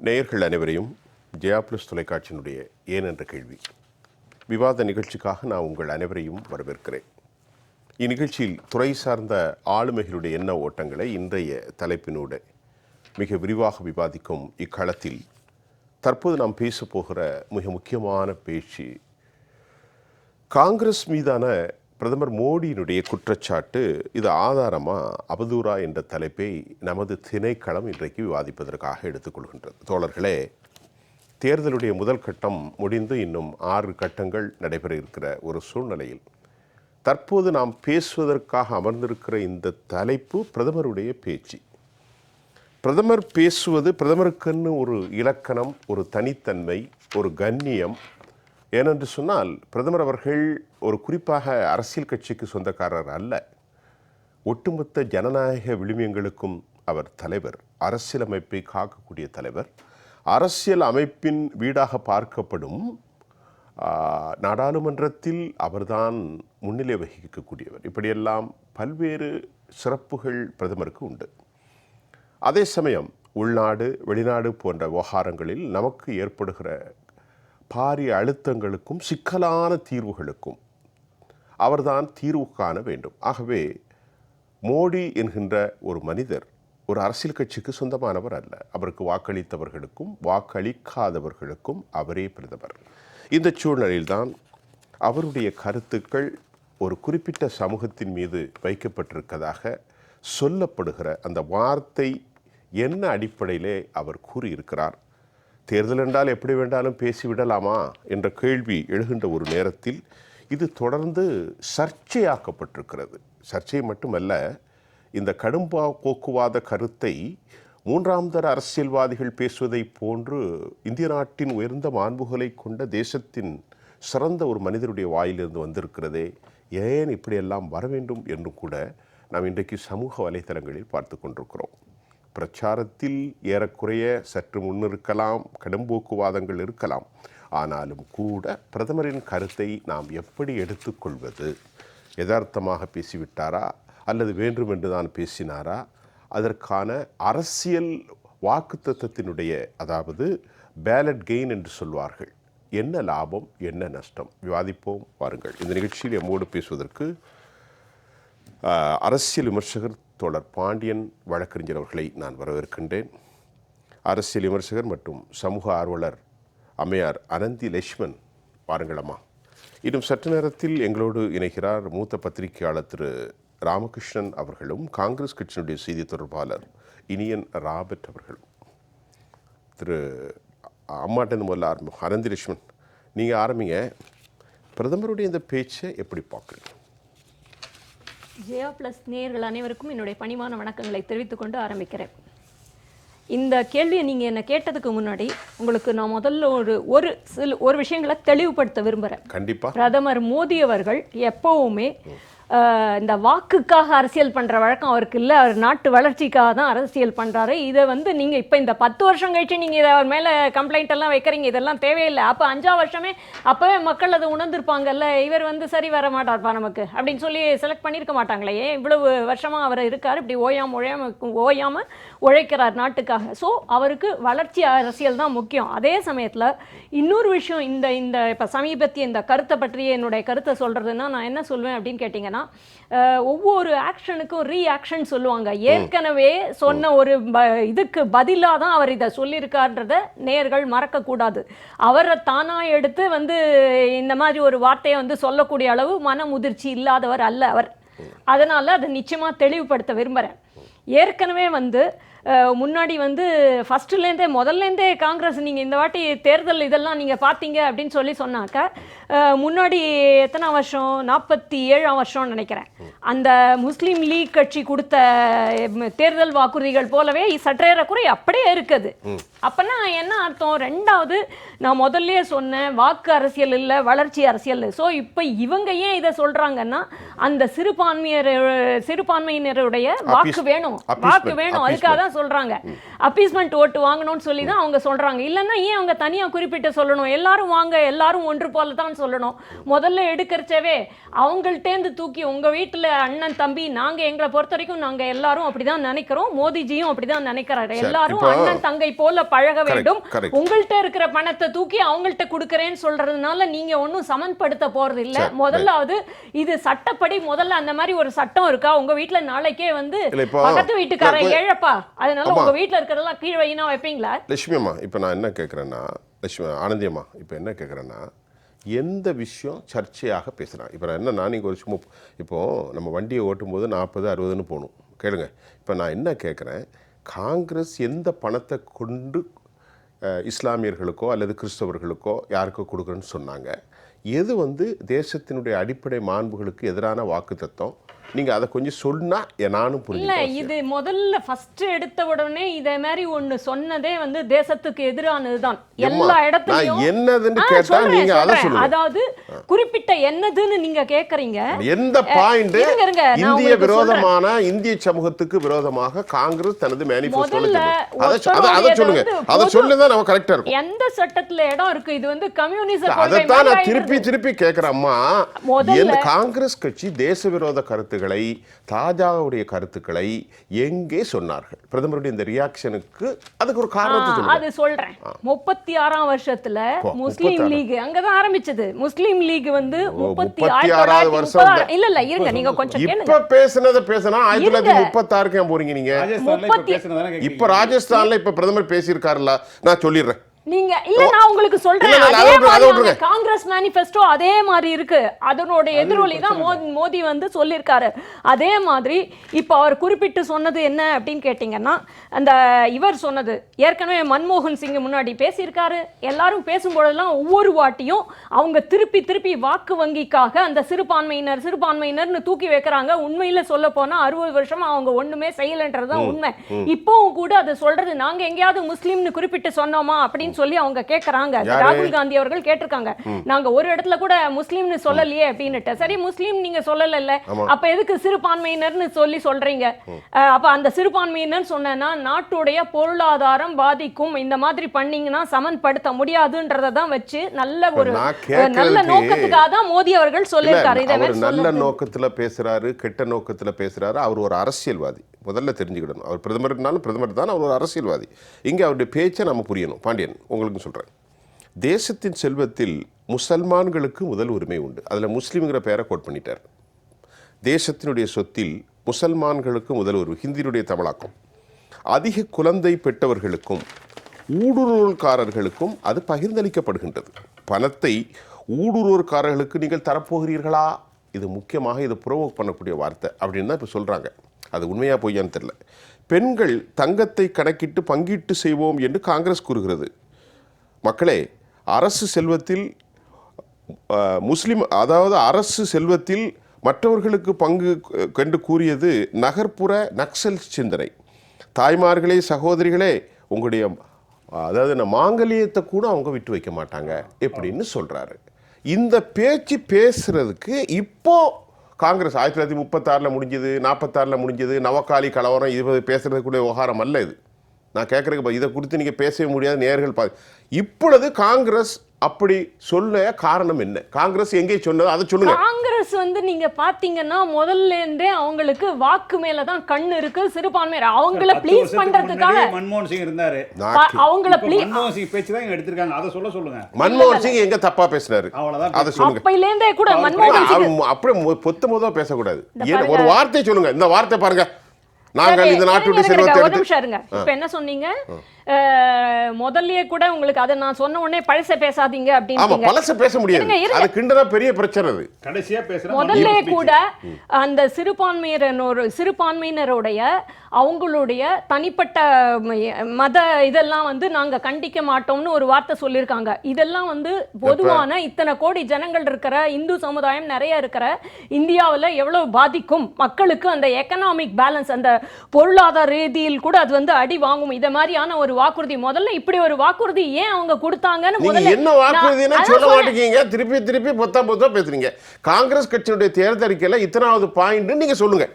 நேயர்கள் அனைவரையும் ஜெயா பிளஸ் தொலைக்காட்சியினுடைய ஏன் என்ற கேள்வி விவாத நிகழ்ச்சிக்காக நான் உங்கள் அனைவரையும் வரவேற்கிறேன். இந்நிகழ்ச்சியில் துறை சார்ந்த ஆளுமைகளுடைய எண்ண ஓட்டங்களை இன்றைய தலைப்பினோடு மிக விரிவாக விவாதிக்கும் இக்களத்தில் தற்போது நாம் பேசப்போகிற மிக முக்கியமான பேச்சு காங்கிரஸ் மீதான பிரதமர் மோடியினுடைய குற்றச்சாட்டு இது ஆதாரமா அவதூறா என்ற தலைப்பை நமது திணைக்களம் இன்றைக்கு விவாதிப்பதற்காக எடுத்துக்கொள்கின்றது. தோழர்களே, தேர்தலுடைய முதல் கட்டம் முடிந்து இன்னும் 6 கட்டங்கள் நடைபெற இருக்கிற ஒரு சூழ்நிலையில் தற்போது நாம் பேசுவதற்காக அமர்ந்திருக்கிற இந்த தலைப்பு பிரதமருடைய பேச்சு. பிரதமர் பேசுவது பிரதமருக்குன்னு ஒரு இலக்கணம், ஒரு தனித்தன்மை, ஒரு கண்ணியம். ஏனென்று சொன்னால் பிரதமர் அவர்கள் ஒரு குறிப்பாக அரசியல் கட்சிக்கு சொந்தக்காரர் அல்ல. ஒட்டுமொத்த ஜனநாயக விழுமியங்களுக்கும் அவர் தலைவர், அரசியலமைப்பை காக்கக்கூடிய தலைவர், அரசியல் அமைப்பின் வீடாக பார்க்கப்படும் நாடாளுமன்றத்தில் அவர்தான் முன்னிலை வகிக்கக்கூடியவர். இப்படியெல்லாம் பல்வேறு சிறப்புகள் பிரதமருக்கு உண்டு. அதே சமயம் உள்நாடு வெளிநாடு போன்ற விவகாரங்களில் நமக்கு ஏற்படுகிற பாரிய அழுத்தங்களுக்கும் சிக்கலான தீர்வுகளுக்கும் அவர்தான் தீர்வு காண வேண்டும். ஆகவே மோடி என்கின்ற ஒரு மனிதர் ஒரு அரசியல் கட்சிக்கு சொந்தமானவர் அல்ல. அவருக்கு வாக்களித்தவர்களுக்கும் வாக்களிக்காதவர்களுக்கும் அவரே பிரதமர். இந்த சூழ்நிலையில்தான் அவருடைய கருத்துக்கள் ஒரு குறிப்பிட்ட சமூகத்தின் மீது வைக்கப்பட்டிருப்பதாக சொல்லப்படுகிற அந்த வார்த்தை என்ன அடிப்படையிலே அவர் கூறியிருக்கிறார்? தேர்தல் என்றால் எப்படி வேண்டாலும் பேசிவிடலாமா என்ற கேள்வி எழுகின்ற ஒரு நேரத்தில் இது தொடர்ந்து சர்ச்சையாக்கப்பட்டிருக்கிறது. சர்ச்சை மட்டுமல்ல, இந்த கடும் போக்குவாத கருத்தை 3ஆம் தர அரசியல்வாதிகள் பேசுவதை போன்று இந்திய நாட்டின் உயர்ந்த மாண்புகளை கொண்ட தேசத்தின் சிறந்த ஒரு மனிதருடைய வாயிலிருந்து வந்திருக்கிறதே, ஏன் இப்படியெல்லாம் வர வேண்டும் என்றும் கூட நாம் இன்றைக்கு சமூக வலைத்தளங்களில் பார்த்து கொண்டிருக்கிறோம். பிரச்சாரத்தில் ஏறக்குறைய சற்று முன்னிருக்கலாம், கடும்போக்குவாதங்கள் இருக்கலாம். ஆனாலும் கூட பிரதமரின் கருத்தை நாம் எப்படி எடுத்துக்கொள்வது? யதார்த்தமாக பேசிவிட்டாரா அல்லது வேண்டுமென்று தான் பேசினாரா? அதற்கான அரசியல் வாக்குத்தத்தத்தினுடைய, அதாவது பேலட் கெயின் என்று சொல்வார்கள், என்ன லாபம் என்ன நஷ்டம்? விவாதிப்போம் வாருங்கள். இந்த நிகழ்ச்சியில் எம்மோடு பேசுவதற்கு அரசியல் விமர்சகர் தோழர் பாண்டியன் வழக்கறிஞர் அவர்களை நான் வரவேற்கின்றேன். அரசியல் விமர்சகர் மற்றும் சமூக ஆர்வலர் அம்மையார் அனந்தி லட்சுமன், வாருங்களம்மா. இன்னும் சற்று நேரத்தில் எங்களோடு இணைகிறார் மூத்த பத்திரிகையாளர் திரு ராமகிருஷ்ணன் அவர்களும் காங்கிரஸ் கட்சியினுடைய செய்தி தொடர்பாளர் இனியன் ராபர்ட் அவர்களும். திரு அம்மாட்டேந்து முதல்ல அனந்தி லட்சுமன், நீங்கள் ஆரம்பிங்க. பிரதமருடைய இந்த பேச்சை எப்படி பார்க்குறீங்க? ஜெயா பிளஸ் நேயர்கள் அனைவருக்கும் என்னுடைய பணிவான வணக்கங்களை தெரிவித்துக் கொண்டு ஆரம்பிக்கிறேன். இந்த கேள்வியை நீங்கள் என்னை கேட்டதுக்கு முன்னாடி உங்களுக்கு நான் முதல்ல ஒரு விஷயங்களை தெளிவுபடுத்த விரும்புகிறேன். கண்டிப்பாக. பிரதமர் மோடி அவர்கள் எப்போவுமே இந்த வாக்குக்காக அரசியல் பண்ணுற வழக்கம் அவருக்கு இல்லை. அவர் நாட்டு வளர்ச்சிக்காக தான் அரசியல் பண்ணுறாரு. இதை நீங்கள் இப்போ இந்த 10 வருஷம் கழிச்சு நீங்கள் இதை அவர் மேலே கம்ப்ளைண்ட் எல்லாம் வைக்கிறீங்க, இதெல்லாம் தேவையில்லை. அப்போ 5ஆம் வருஷமே அப்போவே மக்கள் அதை உணர்ந்திருப்பாங்கல்ல, இவர் சரி வர மாட்டார்ப்பா நமக்கு அப்படின்னு சொல்லி செலக்ட் பண்ணியிருக்க மாட்டாங்களே. ஏன் இவ்வளவு வருஷமாக அவர் இருக்கார், இப்படி ஓயாமல் உழைக்கிறார் நாட்டுக்காக. ஸோ அவருக்கு வளர்ச்சி அரசியல் தான் முக்கியம். அதே சமயத்தில் இன்னொரு விஷயம், இந்த இப்போ சமீபத்திய இந்த கருத்தை பற்றிய என்னுடைய கருத்தை சொல்கிறதுன்னா நான் என்ன சொல்வேன் அப்படின்னு கேட்டிங்கன்னா, ஒவ்வொரு ஆக்ஷனுக்கும் ரீஆக்ஷன் சொல்லுவாங்க. ஏற்கனவே சொன்ன ஒரு இதுக்கு பதிலாக தான் அவர் இதை சொல்லியிருக்கார்ன்றத நேயர்கள் மறக்கக்கூடாது. அவரை தானாக எடுத்து இந்த மாதிரி ஒரு வார்த்தையை சொல்லக்கூடிய அளவு மன முதிர்ச்சி இல்லாதவர் அல்ல அவர். அதனால் அதை நிச்சயமாக தெளிவுபடுத்த விரும்புகிறேன். ஏற்கனவே முன்னாடி முதல்லேருந்தே காங்கிரஸ் நீங்கள் இந்த வாட்டி தேர்தல் இதெல்லாம் நீங்கள் பார்த்தீங்க அப்படின்னு சொன்னாக்க முன்னாடி எத்தனாம் வருஷம், 47ஆம் வருஷம்னு நினைக்கிறேன், அந்த முஸ்லீம் லீக் கட்சி கொடுத்த தேர்தல் வாக்குறுதிகள் போலவே சற்றேறக்குறை அப்படியே இருக்குது. அப்போனா என்ன அர்த்தம்? ரெண்டாவது, நான் முதல்ல சொன்னேன், வாக்கு அரசியல் இல்லை வளர்ச்சி அரசியல். ஸோ இப்போ இவங்க ஏன் இதை சொல்கிறாங்கன்னா, அந்த சிறுபான்மையினருடைய வாக்கு வேணும், அதுக்காக தான் சொல்றாங்க. அப்பீஸ்மெண்ட் ஓட்டு வாங்கணும்னு சொல்லி தான் அவங்க சொல்றாங்க. இல்லைன்னா ஏன் அவங்க தனியா குறிப்பிட்டு சொல்லணும்? எல்லாரும் வாங்க, எல்லாரும் ஒன்று போல தான் சொல்லணும். முதல்ல எடுக்கிறச்சவே அவங்கள்ட்டேந்து தூக்கி உங்க வீட்டுல அண்ணன் தம்பி நாங்க எங்களை பொறுத்த வரைக்கும் நாங்க எல்லாரும் அப்படிதான் நினைக்கிறோம், மோடிஜியும் அப்படிதான் நினைக்கிறாரு. எல்லாரும் அண்ணன் தங்கை போல பழக வேண்டும். உங்கள்கிட்ட இருக்கிற பணத்தை தூக்கி அவங்கள்ட்ட கொடுக்கறேன்னு சொல்றதுனால நீங்க ஒன்னும் சமன்படுத்த போறது இல்ல. முதலாவது இது சட்டப்படி முதல்ல அந்த மாதிரி ஒரு சட்டம் இருக்கா? உங்க வீட்டுல நாளைக்கே வந்து பக்கத்து வீட்டுக்காரன் ஏழப்பா, அதனால உங்க வீட்டுல இருக்கிறதெல்லாம் கீழ் வைனா வைப்பீங்களா? லட்சுமி அம்மா, இப்ப நான் என்ன கேட்கறேன்னா, லட்சுமி ஆனந்தி அம்மா, இப்ப என்ன கேட்கறேன்னா, எந்த விஷயம் சர்ச்சையாக பேசுகிறான்? இப்போ நான் என்னன்னா, நீங்கள் ஒரு சும்மா இப்போது நம்ம வண்டியை ஓட்டும்போது 40-60ன்னு போகணும் கேளுங்க. இப்போ நான் என்ன கேட்குறேன், காங்கிரஸ் எந்த பணத்தை கொண்டு இஸ்லாமியர்களுக்கோ அல்லது கிறிஸ்தவர்களுக்கோ யாருக்கோ கொடுக்குறேன்னு சொன்னாங்க? எது வந்து தேசத்தினுடைய அடிப்படை மாண்புகளுக்கு எதிரான வாக்கு தத்துவம்? நீங்க அதை கொஞ்சம் சொன்னா நானும் புரிஞ்சுக்கிறேன். இல்ல, இது முதல்ல ஃபர்ஸ்ட் எடுத்த உடனே இதே மாதிரி ஒன்னு சொன்னதே வந்து தேசத்துக்கு எதிரானதுதான். எல்லா இடத்துலயும் என்னதுன்னு கேட்டா நீங்க அதை சொல்லுங்க. அதாவது குறிப்பிட்ட என்னதுன்னு நீங்க கேக்குறீங்க. எந்த பாயிண்ட் இந்திய விரோதமான, இந்திய சமூகத்துக்கு விரோதமாக காங்கிரஸ் தனது மேனிஃபெஸ்டோல அதை சொல்லுங்க. அதை சொல்லுதான் நம்ம கரெக்டா இருக்கும். எந்த சட்டத்துல இடம் இருக்கு? இது வந்து கம்யூனிசம். அதைத்தான் நான் திருப்பி கேட்கிறேன். அம்மா, காங்கிரஸ் கட்சி தேச விரோத கருத்து தாஜாவுடைய கருத்துக்களை எங்கே சொன்னார்கள்? பிரதமருடைய இந்த ரியாக்ஷனுக்கு அதுக்கு ஒரு காரணத்தை சொல்லுங்க. அது சொல்றேன். 36ஆம் வருஷத்துல முஸ்லீம் லீக் அங்கதான் ஆரம்பிச்சது. முஸ்லீம் லீக் வந்து 36வது வருஷம். இல்ல இருங்க, நீங்க கொஞ்சம் கேளுங்க. இப்ப பேசினா 1936க்கு போறீங்க நீங்க. இப்ப ராஜஸ்தான்ல இப்ப பிரதமர் பேசியிருக்காருல்ல, நான் சொல்லிடுறேன். நீங்க இல்ல, நான் உங்களுக்கு சொல்றேன். காங்கிரஸ் மேனிஃபெஸ்டோ அதே மாதிரி இருக்கு. அதனோட எதிரொலி தான் மோடி வந்து சொல்லியிருக்காரு. அதே மாதிரி இப்ப அவர் குறிப்பிட்டு சொன்னது என்ன அப்படின்னு கேட்டீங்கன்னா, அந்த இவர் சொன்னது ஏற்கனவே மன்மோகன் சிங் முன்னாடி பேசியிருக்காரு. எல்லாரும் பேசும்போதெல்லாம் ஒவ்வொரு வாட்டியும் அவங்க திருப்பி வாக்கு வங்கிக்காக அந்த சிறுபான்மையினர்னு தூக்கி வைக்கிறாங்க. உண்மையில சொல்ல போனா 60 வருஷமா அவங்க ஒண்ணுமே செய்யலன்றதுதான் உண்மை. இப்பவும் கூட அதை சொல்றது, நாங்க எங்கேயாவது முஸ்லீம்னு குறிப்பிட்டு சொன்னோமா அப்படின்னு சொல்லி அவங்க கேக்குறாங்க. ராகுல் காந்தி அவர்கள் கேட்டிருக்காங்க, நாங்க ஒரு இடத்துல கூட முஸ்லீம்னு சொல்லலையே அப்படின்னுட்டு. சரி, முஸ்லீம் நீங்க சொல்லல, அப்ப எதுக்கு சிறுபான்மையினர்னு சொல்றீங்க? அப்ப அந்த சிறுபான்மையினர் சொன்னா நாட்டுடைய பொருளாதாரம் பாதிக்கும், இந்த மாதிரி பண்ணீங்கன்னா சமன்படுத்த முடியாதுன்றத தான் வச்சு நல்ல ஒரு நல்ல நோக்கத்துக்காக தான் மோடி அவர்கள் சொல்லியிருக்காரு. இதை நல்ல நோக்கத்துல பேசுறாரு, கெட்ட நோக்கத்துல பேசுறாரு. அவர் ஒரு அரசியல்வாதி, முதல்ல தெரிஞ்சுக்கிடணும். அவர் பிரதமர்னாலும் பிரதமர் தான், அவர் ஒரு அரசியல்வாதி. இங்கே அவருடைய பேச்சை நம்ம புரியணும். பாண்டியன், உங்களுக்கு சொல்கிறேன், தேசத்தின் செல்வத்தில் முசல்மான்களுக்கு முதல் உரிமை உண்டு. அதில் முஸ்லீம்ங்கிற பேரை கோட் பண்ணிட்டார். தேசத்தினுடைய சொத்தில் முசல்மான்களுக்கு முதல் உரிமை, ஹிந்தியினுடைய தமிழாக்கம். அதிக குழந்தை பெற்றவர்களுக்கும் ஊடுருவல்காரர்களுக்கும் அது பகிர்ந்தளிக்கப்படுகின்றது. பணத்தை ஊடுருவல்காரர்களுக்கு நீங்கள் தரப்போகிறீர்களா? இது முக்கியமாக இது புரோவோக் பண்ணக்கூடிய வார்த்தை அப்படின்னு தான் இப்போ சொல்கிறாங்க. அது உண்மையாக பொய்யான்னு தெரியல. பெண்கள் தங்கத்தை கணக்கிட்டு பங்கீட்டு செய்வோம் என்று காங்கிரஸ் கூறுகிறது. மக்களே, அரசு செல்வத்தில் அரசு செல்வத்தில் மற்றவர்களுக்கு பங்கு கண்டு கூறியது நகர்ப்புற நக்சல் சிந்தனை. தாய்மார்களே, சகோதரிகளே, உங்களுடைய மாங்கல்யத்தை கூட அவங்க விட்டு வைக்க மாட்டாங்க எப்படின்னு சொல்றாரு. இந்த பேச்சு பேசுறதுக்கு இப்போ காங்கிரஸ் 1936 முடிஞ்சது, 46 முடிஞ்சது, நவகாலி கலவரம், இது பேசுறதுக்குரிய விவகாரம் அல்ல இது. நான் கேட்குறதுக்கு இதை குறித்து நீங்கள் பேசவே முடியாது. நேர்கள் இப்பொழுது காங்கிரஸ் அப்படி சொல்ல காரணம் என்ன? காங்கிரஸ் எங்கே சொன்னது அதை சொல்லுங்க. காங்கிரஸ் வந்து நீங்க பாத்தீங்கன்னா முதல்ல இருந்தே அவங்களுக்கு வாக்கு மேல தான் கண்ணு இருக்கு. சிறுபான்மையர் அவங்கள ப்ளீஸ் பண்றதுக்காக மன்மோகன் சிங் இருந்தாரு. அவங்கள மன்மோகன் சிங் பேச்சு தான் எடுத்துருக்காங்க. அதை சொல்லுங்க. மன்மோகன் சிங் எங்க தப்பா பேசினாரு அதை சொல்லுங்க. அப்பையில இருந்தே கூட மன்மோகன் சிங் அப்படியே பொத்தமோதா பேசக்கூடாது. ஒரு வார்த்தை சொல்லுங்க. இந்த வார்த்தை பாருங்க, நாங்கள் இந்த நாட்டுடைய செல்வத்தை இப்ப என்ன சொன்னீங்க? முதல்லயே கூட உங்களுக்கு அதை நான் சொன்ன உடனே பழச பேசாதீங்க அப்படின்னு. பழச பேச முடியாது, அது கிண்டனா பெரிய பிரச்சனை. அது கடைசியா பேசுற முதல்லயே கூட அந்த சிறுபான்மையினருடைய அவங்களுடைய தனிப்பட்ட மத இதெல்லாம் வந்து நாங்க கண்டிக்க மாட்டோம்னு ஒரு வார்த்தை சொல்லியிருக்காங்க. இதெல்லாம் வந்து பொதுவான இத்தனை கோடி ஜனங்கள் இருக்கிற இந்து சமுதாயம் நிறைய இருக்கிற இந்தியாவில் எவ்வளவு பாதிக்கும் மக்களுக்கு, அந்த எக்கனாமிக் பேலன்ஸ், அந்த பொருளாதார ரீதியில் கூட அது வந்து அடி வாங்கும். இத மாதிரியான ஒரு வாக்குறுதி, முதல்ல இப்படி ஒரு வாக்குறுதி ஏன் அவங்க கொடுத்தாங்கன்னு முதல்ல என்ன வாக்குறுதின்னு சொல்ல மாட்டீங்க. திருப்பி பொத்தா பேசுறீங்க. காங்கிரஸ் கட்சியுடைய தேர்தல் அறிக்கையில இத்தனாவது பாயிண்ட் நீங்க சொல்லுங்க.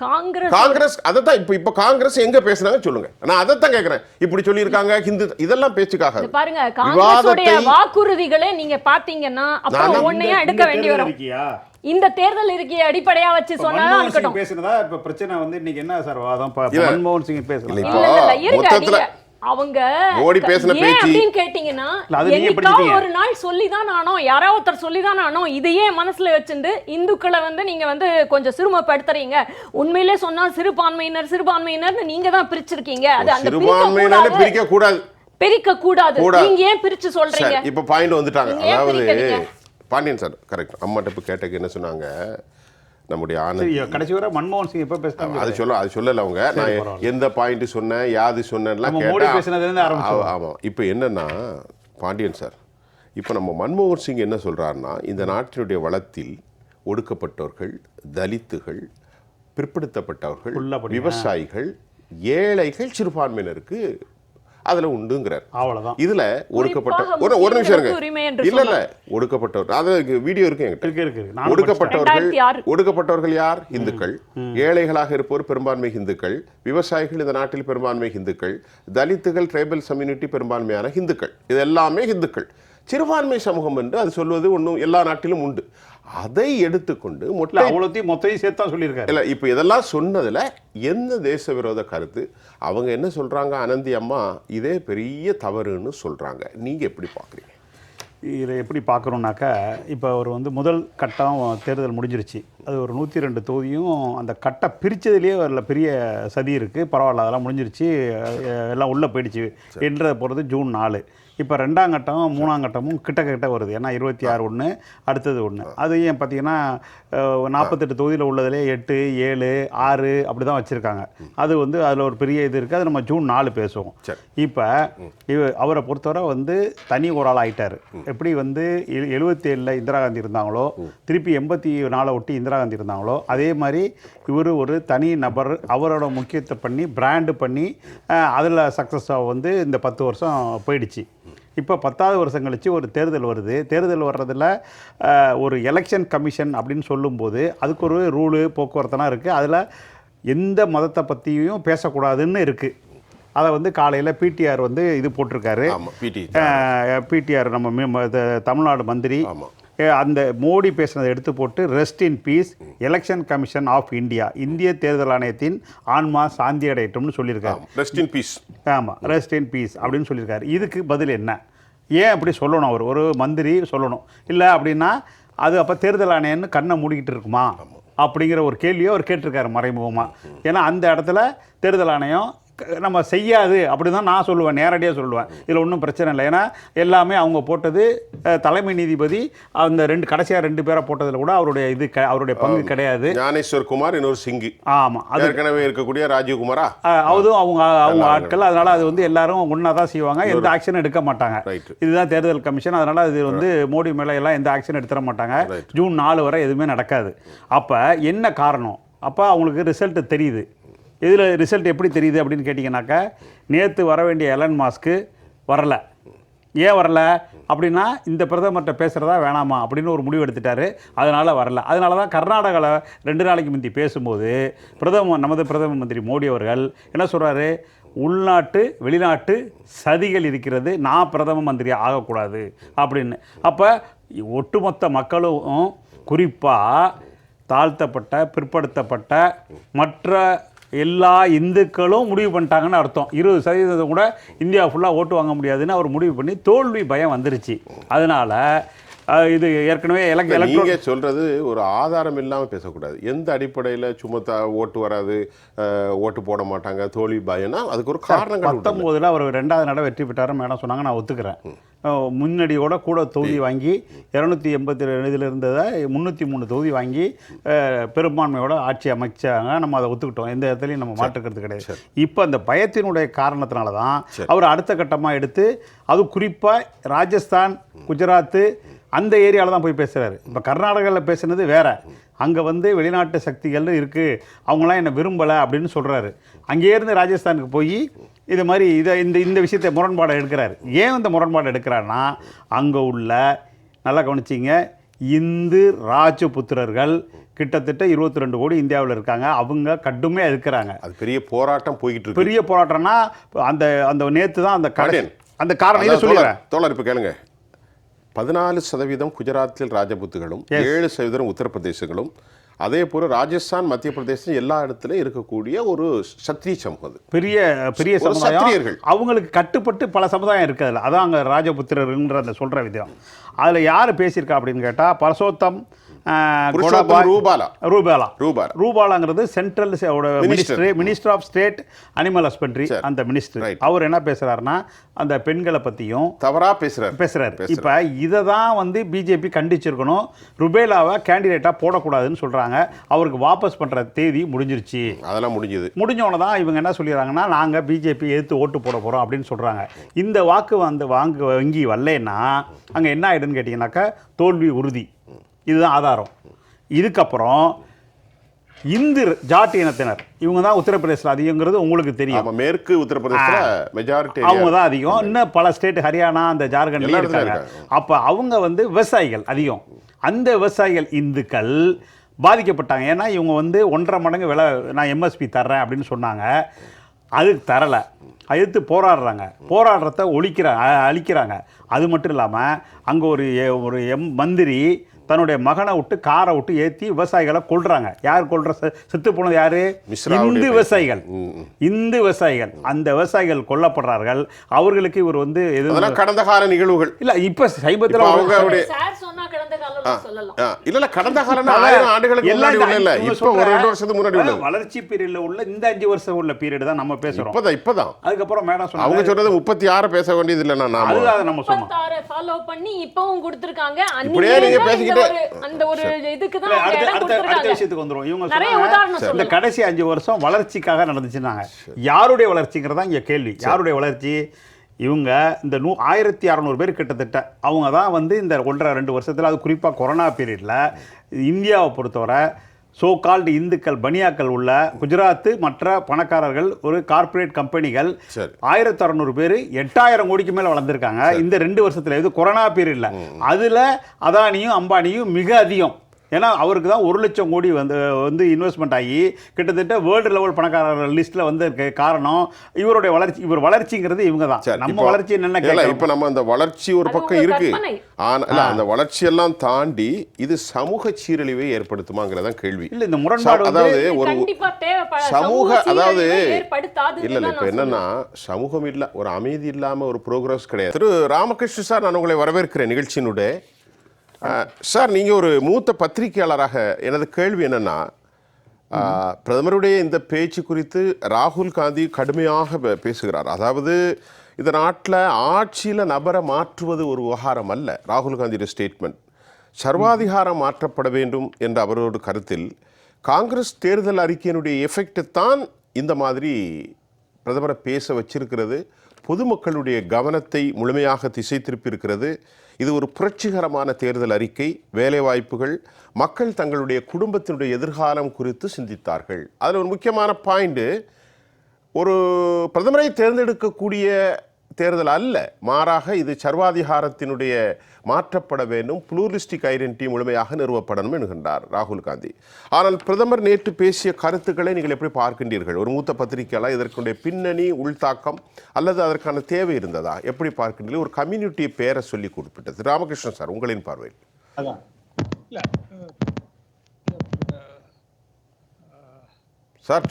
காங்கிரஸ் அதைத்தான் இப்ப காங்கிரஸ் எங்க பேசுனாங்க சொல்லுங்க. நான் அதைத்தான் கேட்கிறேன். இப்படி சொல்லியிருக்காங்க ஹிந்து, இதெல்லாம் பேச்சுக்காக பாருங்க. காங்கிரஸோட வாக்குறுதிகளை நீங்க பாத்தீங்கன்னா அப்புறம் ஒன்னையா எடுக்க வேண்டி வரும். இந்த தேர்தல் இருக்கையை அடிப்படையா வச்சு சொன்னாலும் இருக்கட்டும். பேசுனதா இப்ப பிரச்சனை வந்து இன்னைக்கு என்ன சார் வாதம்? மன்மோகன் சிங் பேசல. இல்ல அவங்க மோடி பேசின பேச்சு அப்படின்னு கேட்டீங்கன்னா என்னைக்காவது ஒரு நாள் சொல்லிதான் ஆனோம், யாராவது ஒருத்தர் சொல்லிதான் ஆனோம். இதையே மனசுல வச்சுட்டு இந்துக்களை வந்து நீங்க வந்து கொஞ்சம் சிறுமப்படுத்துறீங்க. உண்மையிலே சொன்னா சிறுபான்மையினர் நீங்க தான் பிரிச்சிருக்கீங்க. அது அந்த சிறுபான்மையினர் பிரிக்க கூடாது. நீங்க ஏன் பிரிச்சு சொல்றீங்க? இப்ப பாயிண்ட் வந்துட்டாங்க. அதாவது பாண்டியன் சார் கரெக்ட். அம்மாட்ட இப்ப கேட்டக்கு என்ன சொன்னாங்க, நம்முடைய கடைசி வரை மன்மோகன் சிங் எப்ப பேசுறாங்க அது சொல்லல அவங்க. நான் எந்த பாயிண்ட் சொன்னேன், யாது சொன்னேன்லாம் கேட்டேன். ஆமா. இப்போ என்னன்னா பாண்டியன் சார், இப்போ நம்ம மன்மோகன் சிங் என்ன சொல்றாருன்னா, இந்த நாட்டினுடைய வளத்தில் ஒடுக்கப்பட்டவர்கள், தலித்துகள், பிற்படுத்தப்பட்டவர்கள், விவசாயிகள், ஏழைகள், சிறுபான்மையினருக்கு அதுல உண்டுங்கிறார். அவ்வளவுதான். இதுல ஒடுக்கப்பட்ட ஒரு நிமிஷம் இருங்க. இல்ல ஒடுக்கப்பட்டவர், அது வீடியோ இருக்கு என்கிட்ட. ஒடுக்கப்பட்டவர்கள் யார்? இந்துக்கள். ஏழைகளாக இருப்பவர் பெரும்பான்மை இந்துக்கள். விவசாயிகள் இந்த நாட்டில் பெரும்பான்மை இந்துக்கள். தலித்துகள், ட்ரைபல் கம்யூனிட்டி பெரும்பான்மையான இந்துக்கள். இது எல்லாமே இந்துக்கள். சிறுபான்மை சமூகம் என்று அது சொல்வது ஒன்றும் எல்லா நாட்டிலும் உண்டு. அதை எடுத்துக்கொண்டு மொத்தத்தையும் சேர்த்தா சொல்லியிருக்காரு. இல்லை இப்போ இதெல்லாம் சொன்னதில் என்ன தேச விரோத கருத்து? அவங்க என்ன சொல்கிறாங்க, அனந்தி அம்மா இதே பெரிய தவறுன்னு சொல்கிறாங்க. நீங்கள் எப்படி பார்க்குறீங்க? இதை எப்படி பார்க்குறோன்னாக்கா, இப்போ அவர் வந்து முதல் கட்டம் தேர்தல் முடிஞ்சிருச்சு. அது ஒரு 102 தொகுதியும் அந்த கட்டை பிரித்ததுலேயே அதில் பெரிய சதி இருக்குது. பரவாயில்ல, அதெல்லாம் முடிஞ்சிருச்சு, எல்லாம் உள்ளே போயிடுச்சு என்றதை போகிறது ஜூன் 4. இப்போ 2ஆம் கட்டமும் 3ஆம் கட்டமும் கிட்ட வருது. ஏன்னா 26 ஒன்று, அடுத்தது ஒன்று. அது ஏன் பார்த்தீங்கன்னா 48 தொகுதியில் உள்ளதுலேயே 8, 7, 6 அப்படி தான் வச்சுருக்காங்க. அது வந்து அதில் ஒரு பெரிய இது இருக்குது. அது நம்ம ஜூன் 4 பேசுவோம். இப்போ அவரை பொறுத்தவரை வந்து தனி ஒரு ஆள் ஆகிட்டார். எப்படி வந்து 77 இந்திரா காந்தி இருந்தாங்களோ, திருப்பி 84 ஒட்டி இந்திரா காந்தி இருந்தாங்களோ, அதே மாதிரி இவர் ஒரு தனி நபர். அவரோட முக்கியத்தை பண்ணி பிராண்டு பண்ணி அதில் சக்ஸஸாக வந்து இந்த 10 வருஷம் போயிடுச்சு. இப்போ 10வது வருஷம் கழித்து ஒரு தேர்தல் வருது. தேர்தல் வர்றதில் ஒரு எலெக்ஷன் கமிஷன் அப்படின்னு சொல்லும்போது அதுக்கு ஒரு ரூலு போக்குவரத்துலாம் இருக்குது. அதில் எந்த மதத்தை பற்றியும் பேசக்கூடாதுன்னு இருக்குது. அதை வந்து காலையில் பிடிஆர் வந்து இது போட்டிருக்காரு. பிடிஆர் நம்ம தமிழ்நாடு மந்திரி அந்த மோடி பேசுனதை எடுத்து போட்டு rest in peace election commission of India, இந்திய தேர்தல் ஆணையத்தின் ஆன்மா சாந்தி அடையட்டும்னு சொல்லியிருக்காரு. Rest in peace. ஆமாம், ரெஸ்ட் இன் பீஸ் அப்படின்னு சொல்லியிருக்காரு. இதுக்கு பதில் என்ன? ஏன் அப்படி சொல்லணும்? அவர் ஒரு மந்திரி சொல்லணும். இல்லை அப்படின்னா அது அப்போ தேர்தல் ஆணையம்னு கண்ணை மூடிக்கிட்டு இருக்குமா அப்படிங்கிற ஒரு கேள்வியை அவர் கேட்டிருக்காரு மறைமுகமாக. ஏன்னா அந்த இடத்துல தேர்தல் ஆணையம் நம்ம செய்யாது அப்படி தான் நான் சொல்லுவேன், நேரடியாக சொல்லுவேன். இதில் ஒன்றும் பிரச்சனை இல்லை. ஏன்னா எல்லாமே அவங்க போட்டது தலைமை நீதிபதி அந்த கடைசியாக 2 பேரை போட்டதில் கூட அவருடைய பங்கு கிடையாது. ஞானேஸ்வர் குமார், இன்னொரு சிங்கி. ஆமாம், அது ஏற்கனவே இருக்கக்கூடிய ராஜீவ்குமாரா, அதுவும் அவங்க ஆட்கள். அதனால் அது வந்து எல்லாரும் ஒன்றா தான் செய்வாங்க, எந்த ஆக்ஷனும் எடுக்க மாட்டாங்க. இதுதான் தேர்தல் கமிஷன். அதனால் அது வந்து மோடி மேலே எல்லாம் எந்த ஆக்ஷனும் எடுத்துட மாட்டாங்க. ஜூன் 4 வரை எதுவுமே நடக்காது. அப்போ என்ன காரணம்? அப்போ அவங்களுக்கு ரிசல்ட் தெரியுது. இதில் ரிசல்ட் எப்படி தெரியுது அப்படின்னு கேட்டிங்கனாக்கா, நேற்று வர வேண்டிய எலன் மாஸ்க்கு வரலை. ஏன் வரல அப்படின்னா, இந்த பிரதமர்கிட்ட பேசுகிறதா வேணாமா அப்படின்னு ஒரு முடிவு எடுத்துட்டாரு. அதனால் வரல. அதனால தான் கர்நாடகாவில் 2 நாளைக்கு முந்தி பேசும்போது நமது பிரதம மந்திரி மோடி அவர்கள் என்ன சொல்கிறாரு, உள்நாட்டு வெளிநாட்டு சதிகள் இருக்கிறது, நான் பிரதம மந்திரி ஆகக்கூடாது அப்படின்னு. அப்போ ஒட்டுமொத்த மக்களும், குறிப்பாக தாழ்த்தப்பட்ட பிற்படுத்தப்பட்ட மற்ற எல்லா இந்துக்களும் முடிவு பண்ணிட்டாங்கன்னு அர்த்தம். 20% கூட இந்தியா ஃபுல்லாக ஓட்டு வாங்க முடியாதுன்னு அவர் முடிவு பண்ணி தோல்வி பயம் வந்துருச்சு. அதனால் இது ஏற்கனவே நீங்கள் சொல்கிறது ஒரு ஆதாரம் இல்லாமல் பேசக்கூடாது. எந்த அடிப்படையில் சும்மா ஓட்டு வராது, ஓட்டு போட மாட்டாங்க, தோல்வி பயம்னா அதுக்கு ஒரு காரணங்கள். 19 அவர் 2வது நட வெற்றி பெற்றாருன்னு மேடம் சொன்னாங்க, நான் ஒத்துக்கிறேன். முன்னாடியோட கூட தொகுதி வாங்கி 282 இருந்ததை 303 தொகுதி வாங்கி பெரும்பான்மையோட ஆட்சி அமைச்சாங்க. நம்ம அதை ஒத்துக்கிட்டோம், எந்த இடத்துலையும் நம்ம மாற்றுக்கிறது கிடையாது. இப்போ அந்த பயத்தினுடைய காரணத்தினால தான் அவர் அடுத்த கட்டமாக எடுத்து, அது குறிப்பாக ராஜஸ்தான், குஜராத்து அந்த ஏரியாவில் தான் போய் பேசுகிறாரு. இப்போ கர்நாடகாவில் பேசுனது வேறு. அங்கே வந்து வெளிநாட்டு சக்திகள் இருக்குது, அவங்களாம் என்னை விரும்பலை அப்படின்னு சொல்கிறாரு. அங்கேருந்து ராஜஸ்தானுக்கு போய் இது மாதிரி இந்த விஷயத்தை முரண்பாடை எடுக்கிறாரு. ஏன் இந்த முரண்பாடு எடுக்கிறாருன்னா, அங்கே உள்ள நல்லா கவனிச்சிங்க, இந்து ராஜபுத்திரர்கள் கிட்டத்தட்ட 22 கோடி இந்தியாவில் இருக்காங்க. அவங்க கடுமையாக இருக்கிறாங்க. அது பெரிய போராட்டம் போய்கிட்டு இருக்கு. பெரிய போராட்டம்னா அந்த நேற்று தான் அந்த காரணம் இதை சொல்லுறேன். தோழர் இப்போ கேளுங்க, 14% குஜராத்தில் ராஜபுத்துகளும் 7% உத்தரப்பிரதேசங்களும் அதே போல ராஜஸ்தான், மத்திய பிரதேசம் எல்லா இடத்துலையும் இருக்கக்கூடிய ஒரு சத்திரிய சமூகம். அது பெரிய பெரிய சமுதாயம். அவங்களுக்கு கட்டுப்பட்டு பல சமுதாயம் இருக்குது. அதான் அங்கே ராஜபுத்திரர்ன்ற அந்த சொல்கிற விதம். அதில் யார் பேசியிருக்கா அப்படின்னு கேட்டால் பரசோத்தம் ரூபாலாங்கிறது central minister of state animal husbandry அந்த மினிஸ்டர். அவர் என்ன பேசுறாருன்னா அந்த பெண்களை பற்றியும் தவறா பேசுறாரு. இப்போ இதை தான் வந்து பிஜேபி கண்டிச்சிருக்கணும். ருபேலாவை கேண்டிடேட்டாக போடக்கூடாதுன்னு சொல்கிறாங்க. அவருக்கு வாபஸ் பண்ணுற தேதி முடிஞ்சிருச்சு. அதெல்லாம் முடிஞ்சோன்னு தான் இவங்க என்ன சொல்லிடுறாங்கன்னா நாங்கள் பிஜேபி எதிர்த்து ஓட்டு போட போகிறோம் அப்படின்னு சொல்கிறாங்க. இந்த வாக்கு வங்கி வரலன்னா அங்கே என்ன ஆகிடுன்னு கேட்டிங்கன்னாக்கா தோல்வி உறுதி. இதுதான் ஆதாரம். இதுக்கப்புறம் இந்து ஜாட் இனத்தினர் இவங்க தான் உத்தரப்பிரதேசத்தில் அதிகங்கிறது உங்களுக்கு தெரியும். மேற்கு உத்தரப்பிரதேசத்தில் மெஜாரிட்டி அவங்க தான் அதிகம். இன்னும் பல ஸ்டேட் ஹரியானா அந்த ஜார்க்கண்ட்ல இருக்காங்க. அப்போ அவங்க வந்து விவசாயிகள் அதிகம். அந்த விவசாயிகள் இந்துக்கள் பாதிக்கப்பட்டாங்க. ஏன்னா இவங்க வந்து 1.5 மடங்கு விலை நான் எம்எஸ்பி தர்றேன் அப்படின்னு சொன்னாங்க. அதுக்கு தரலை. எதிர்த்து போராடுறத அழிக்கிறாங்க. அது மட்டும் இல்லாமல் அங்கே ஒரு மந்திரி தன்னுடைய மகனை விட்டு காரை விட்டு ஏற்றி விவசாயிகளை கொள்றாங்க. யார் கொள்ற? செத்து போனது யாரு? இந்து விவசாயிகள். அந்த விவசாயிகள் கொல்லப்படுறார்கள். அவர்களுக்கு இவர் வந்து கடந்த கால நிகழ்வுகள் இல்ல. இப்ப சமீபத்தில் வளர்ச்சி பீரியட்ல உள்ள இந்த 5 வருஷம் உள்ள பீரியட் தான் நம்ம பேசுறோம். இப்பதான் அதுக்கப்புறம் மேடம் சொன்னாங்க அவங்க சொல்றது 36 பேச வேண்டியது இல்ல. அதுதான் நம்ம சொன்னோம். 36 ஃபாலோ பண்ணி இப்பவும் கொடுத்திருக்காங்க. இப்படியே நீங்க பேசிக்கிட்டு அந்த ஒரு இதுக்கு தான் அடுத்த விஷயத்துக்கு வந்துரும். இவங்க சொன்னாங்க இந்த கடைசி 5 வருஷம் வளர்ச்சிக்காக நடந்துச்சுன்னாங்க. யாருடைய வளர்ச்சிங்கிறதா இங்க கேள்வி. யாருடைய வளர்ச்சி? இவங்க இந்த 1600 பேர் கிட்டத்தட்ட அவங்க தான் வந்து இந்த 1.5-2 வருஷத்தில், அது குறிப்பாக கொரோனா பீரியடில் இந்தியாவை பொறுத்தவரை சோகால்டு இந்துக்கள் பனியாக்கள் உள்ள குஜராத்து மற்ற பணக்காரர்கள் ஒரு கார்ப்பரேட் கம்பெனிகள் 1600 பேர் 8000 கோடிக்கு மேலே வளர்ந்துருக்காங்க இந்த 2 வருஷத்தில். இது கொரோனா பீரியடில். அதில் அதானியும் அம்பானியும் மிக அதிகம். ஏன்னா அவருக்கு தான் 1 லட்சம் கோடி வந்து இன்வெஸ்ட்மெண்ட் ஆகி கிட்டத்தட்ட வேர்ல்டு லெவல் பணக்காரர் லிஸ்ட்டில் வந்து காரணம் இவருடைய வளர்ச்சி. இவர் வளர்ச்சிங்கிறது இவங்க தான். நம்ம வளர்ச்சி என்ன? இப்போ நம்ம அந்த வளர்ச்சி ஒரு பக்கம் இருக்கு. ஆனால் அந்த வளர்ச்சி எல்லாம் தாண்டி இது சமூக சீரழிவை ஏற்படுத்துமாங்கிறதான் கேள்வி. இல்லை இந்த முரண்பாடு அதாவது ஒரு சமூக அதாவது இல்லை இல்லை இப்போ என்னன்னா சமூகம் இல்லை, ஒரு அமைதி இல்லாமல் ஒரு ப்ரோக்ரஸ் கிடையாது. திரு ராமகிருஷ்ணன் சார், நான் உங்களை வரவேற்கிறேன் நிகழ்ச்சியினுடைய. சார், நீங்கள் ஒரு மூத்த பத்திரிகையாளராக எனது கேள்வி என்னென்னா, பிரதமருடைய இந்த பேச்சு குறித்து ராகுல் காந்தி கடுமையாக பேசுகிறார். அதாவது இந்த நாட்டில் ஆட்சியில் நபரை மாற்றுவது ஒரு விவகாரம் அல்ல. ராகுல் காந்தியுடைய ஸ்டேட்மெண்ட் சர்வாதிகாரம் மாற்றப்பட வேண்டும் என்ற அவரோட கருத்தில் காங்கிரஸ் தேர்தல் அறிக்கையினுடைய எஃபெக்ட் தான் இந்த மாதிரி பிரதமரை பேச வச்சிருக்கிறது. பொதுமக்களுடைய கவனத்தை முழுமையாக திசை திருப்பியிருக்கிறது. இது ஒரு புரட்சிகரமான தேர்தல் அறிக்கை. வேலைவாய்ப்புகள், மக்கள் தங்களுடைய குடும்பத்தினுடைய எதிர்காலம் குறித்து சிந்தித்தார்கள். அதில் ஒரு முக்கியமான பாயிண்ட்டு, ஒரு பிரதமரை தேர்ந்தெடுக்கக்கூடிய தேர்தல் அல்ல, மாறாக இது சர்வாதிகாரத்தினுடைய மாற்றப்பட வேண்டும், புளூரிஸ்டிக் ஐடென்டிட்டி முழுமையாக நிறுவப்படணும் என்கின்றார் ராகுல் காந்தி. ஆனால் பிரதமர் நேற்று பேசிய கருத்துக்களை நீங்கள் எப்படி பார்க்கின்றீர்கள்? ஒரு மூத்த பத்திரிகையாளர் இதற்குடைய பின்னணி, உள்தாக்கம் அல்லது அதற்கான தேவை இருந்ததா, எப்படி பார்க்கின்றீர்கள்? ஒரு கம்யூனிட்டியை பேரை சொல்லி குறிப்பிட்டது. ராமகிருஷ்ணன் சார், உங்களின் பார்வையில். சார்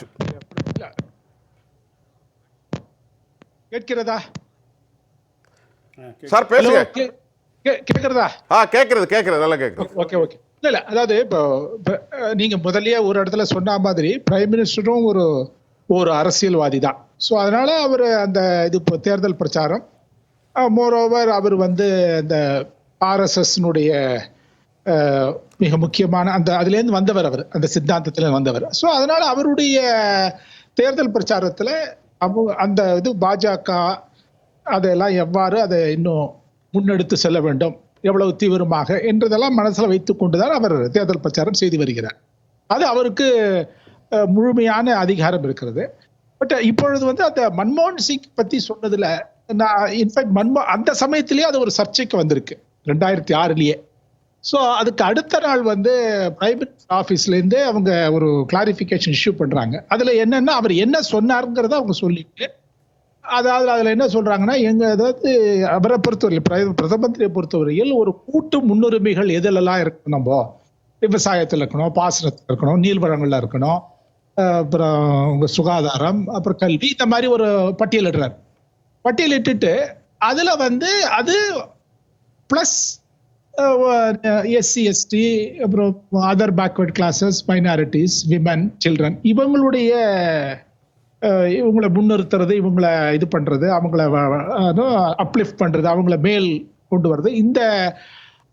கேட்கிறதா? சார் பேசுங்க. கேட்கிறதா? கேட்கிறது நல்லா கேட்குது. ஓகே. இல்ல அதாவது இப்போ நீங்க முதல்லயே ஒரு இடத்துல சொன்ன மாதிரி பிரைம் மினிஸ்டரும் ஒரு அரசியல்வாதி தான். ஸோ அதனால அவர் அந்த இது தேர்தல் பிரச்சாரம், மோரோவர் அவர் வந்து அந்த ஆர்எஸ்எஸ்னுடைய மிக முக்கியமான அந்த அதுலேருந்து வந்தவர், அவர் அந்த சித்தாந்தத்தில் வந்தவர். ஸோ அதனால அவருடைய தேர்தல் பிரச்சாரத்தில் அந்த இது பாஜக அதெல்லாம் எவ்வாறு அதை இன்னும் முன்னெடுத்து செல்ல வேண்டும், எவ்வளவு தீவிரமாக என்றதெல்லாம் மனசில் வைத்துக் கொண்டுதான் அவர் தேர்தல் பிரச்சாரம் செய்து வருகிறார். அது அவருக்கு முழுமையான அதிகாரம் இருக்கிறது. பட் இப்பொழுது வந்து அந்த மன்மோகன் சிங் பத்தி சொன்னதுல நான் இன்ஃபேக்ட் அந்த சமயத்திலேயே அது ஒரு சர்ச்சைக்கு வந்திருக்கு 2006லயே. ஸோ அதுக்கு அடுத்த நாள் வந்து பிரைம் மினிஸ்டர் ஆஃபீஸ்லேருந்து அவங்க ஒரு கிளாரிஃபிகேஷன் இஷ்யூ பண்ணுறாங்க. அதில் என்னென்னா அவர் என்ன சொன்னாருங்கிறத அவங்க சொல்லிட்டு, அதாவது அதில் என்ன சொல்கிறாங்கன்னா, அதாவது அவரை பொறுத்தவரையில் பிரதம மந்திரியை பொறுத்தவரையில் ஒரு கூட்டு முன்னுரிமைகள் எதிலெல்லாம் இருக்கணும், நம்ம விவசாயத்தில் இருக்கணும், பாசனத்தில் இருக்கணும், நீர்வளங்களில் இருக்கணும், அப்புறம் உங்கள் சுகாதாரம், அப்புறம் கல்வி, இந்த மாதிரி ஒரு பட்டியலிடுறார். பட்டியலிட்டுட்டு அதில் வந்து அது ப்ளஸ் எஸ்சி எஸ்டி, அப்புறம் other backward classes, minorities, women, children, இவங்களை முன்னிறுத்துறது, இவங்களை இது பண்றது, அவங்கள அப்லிஃப்ட் பண்றது, அவங்கள மேல் கொண்டு வர்றது,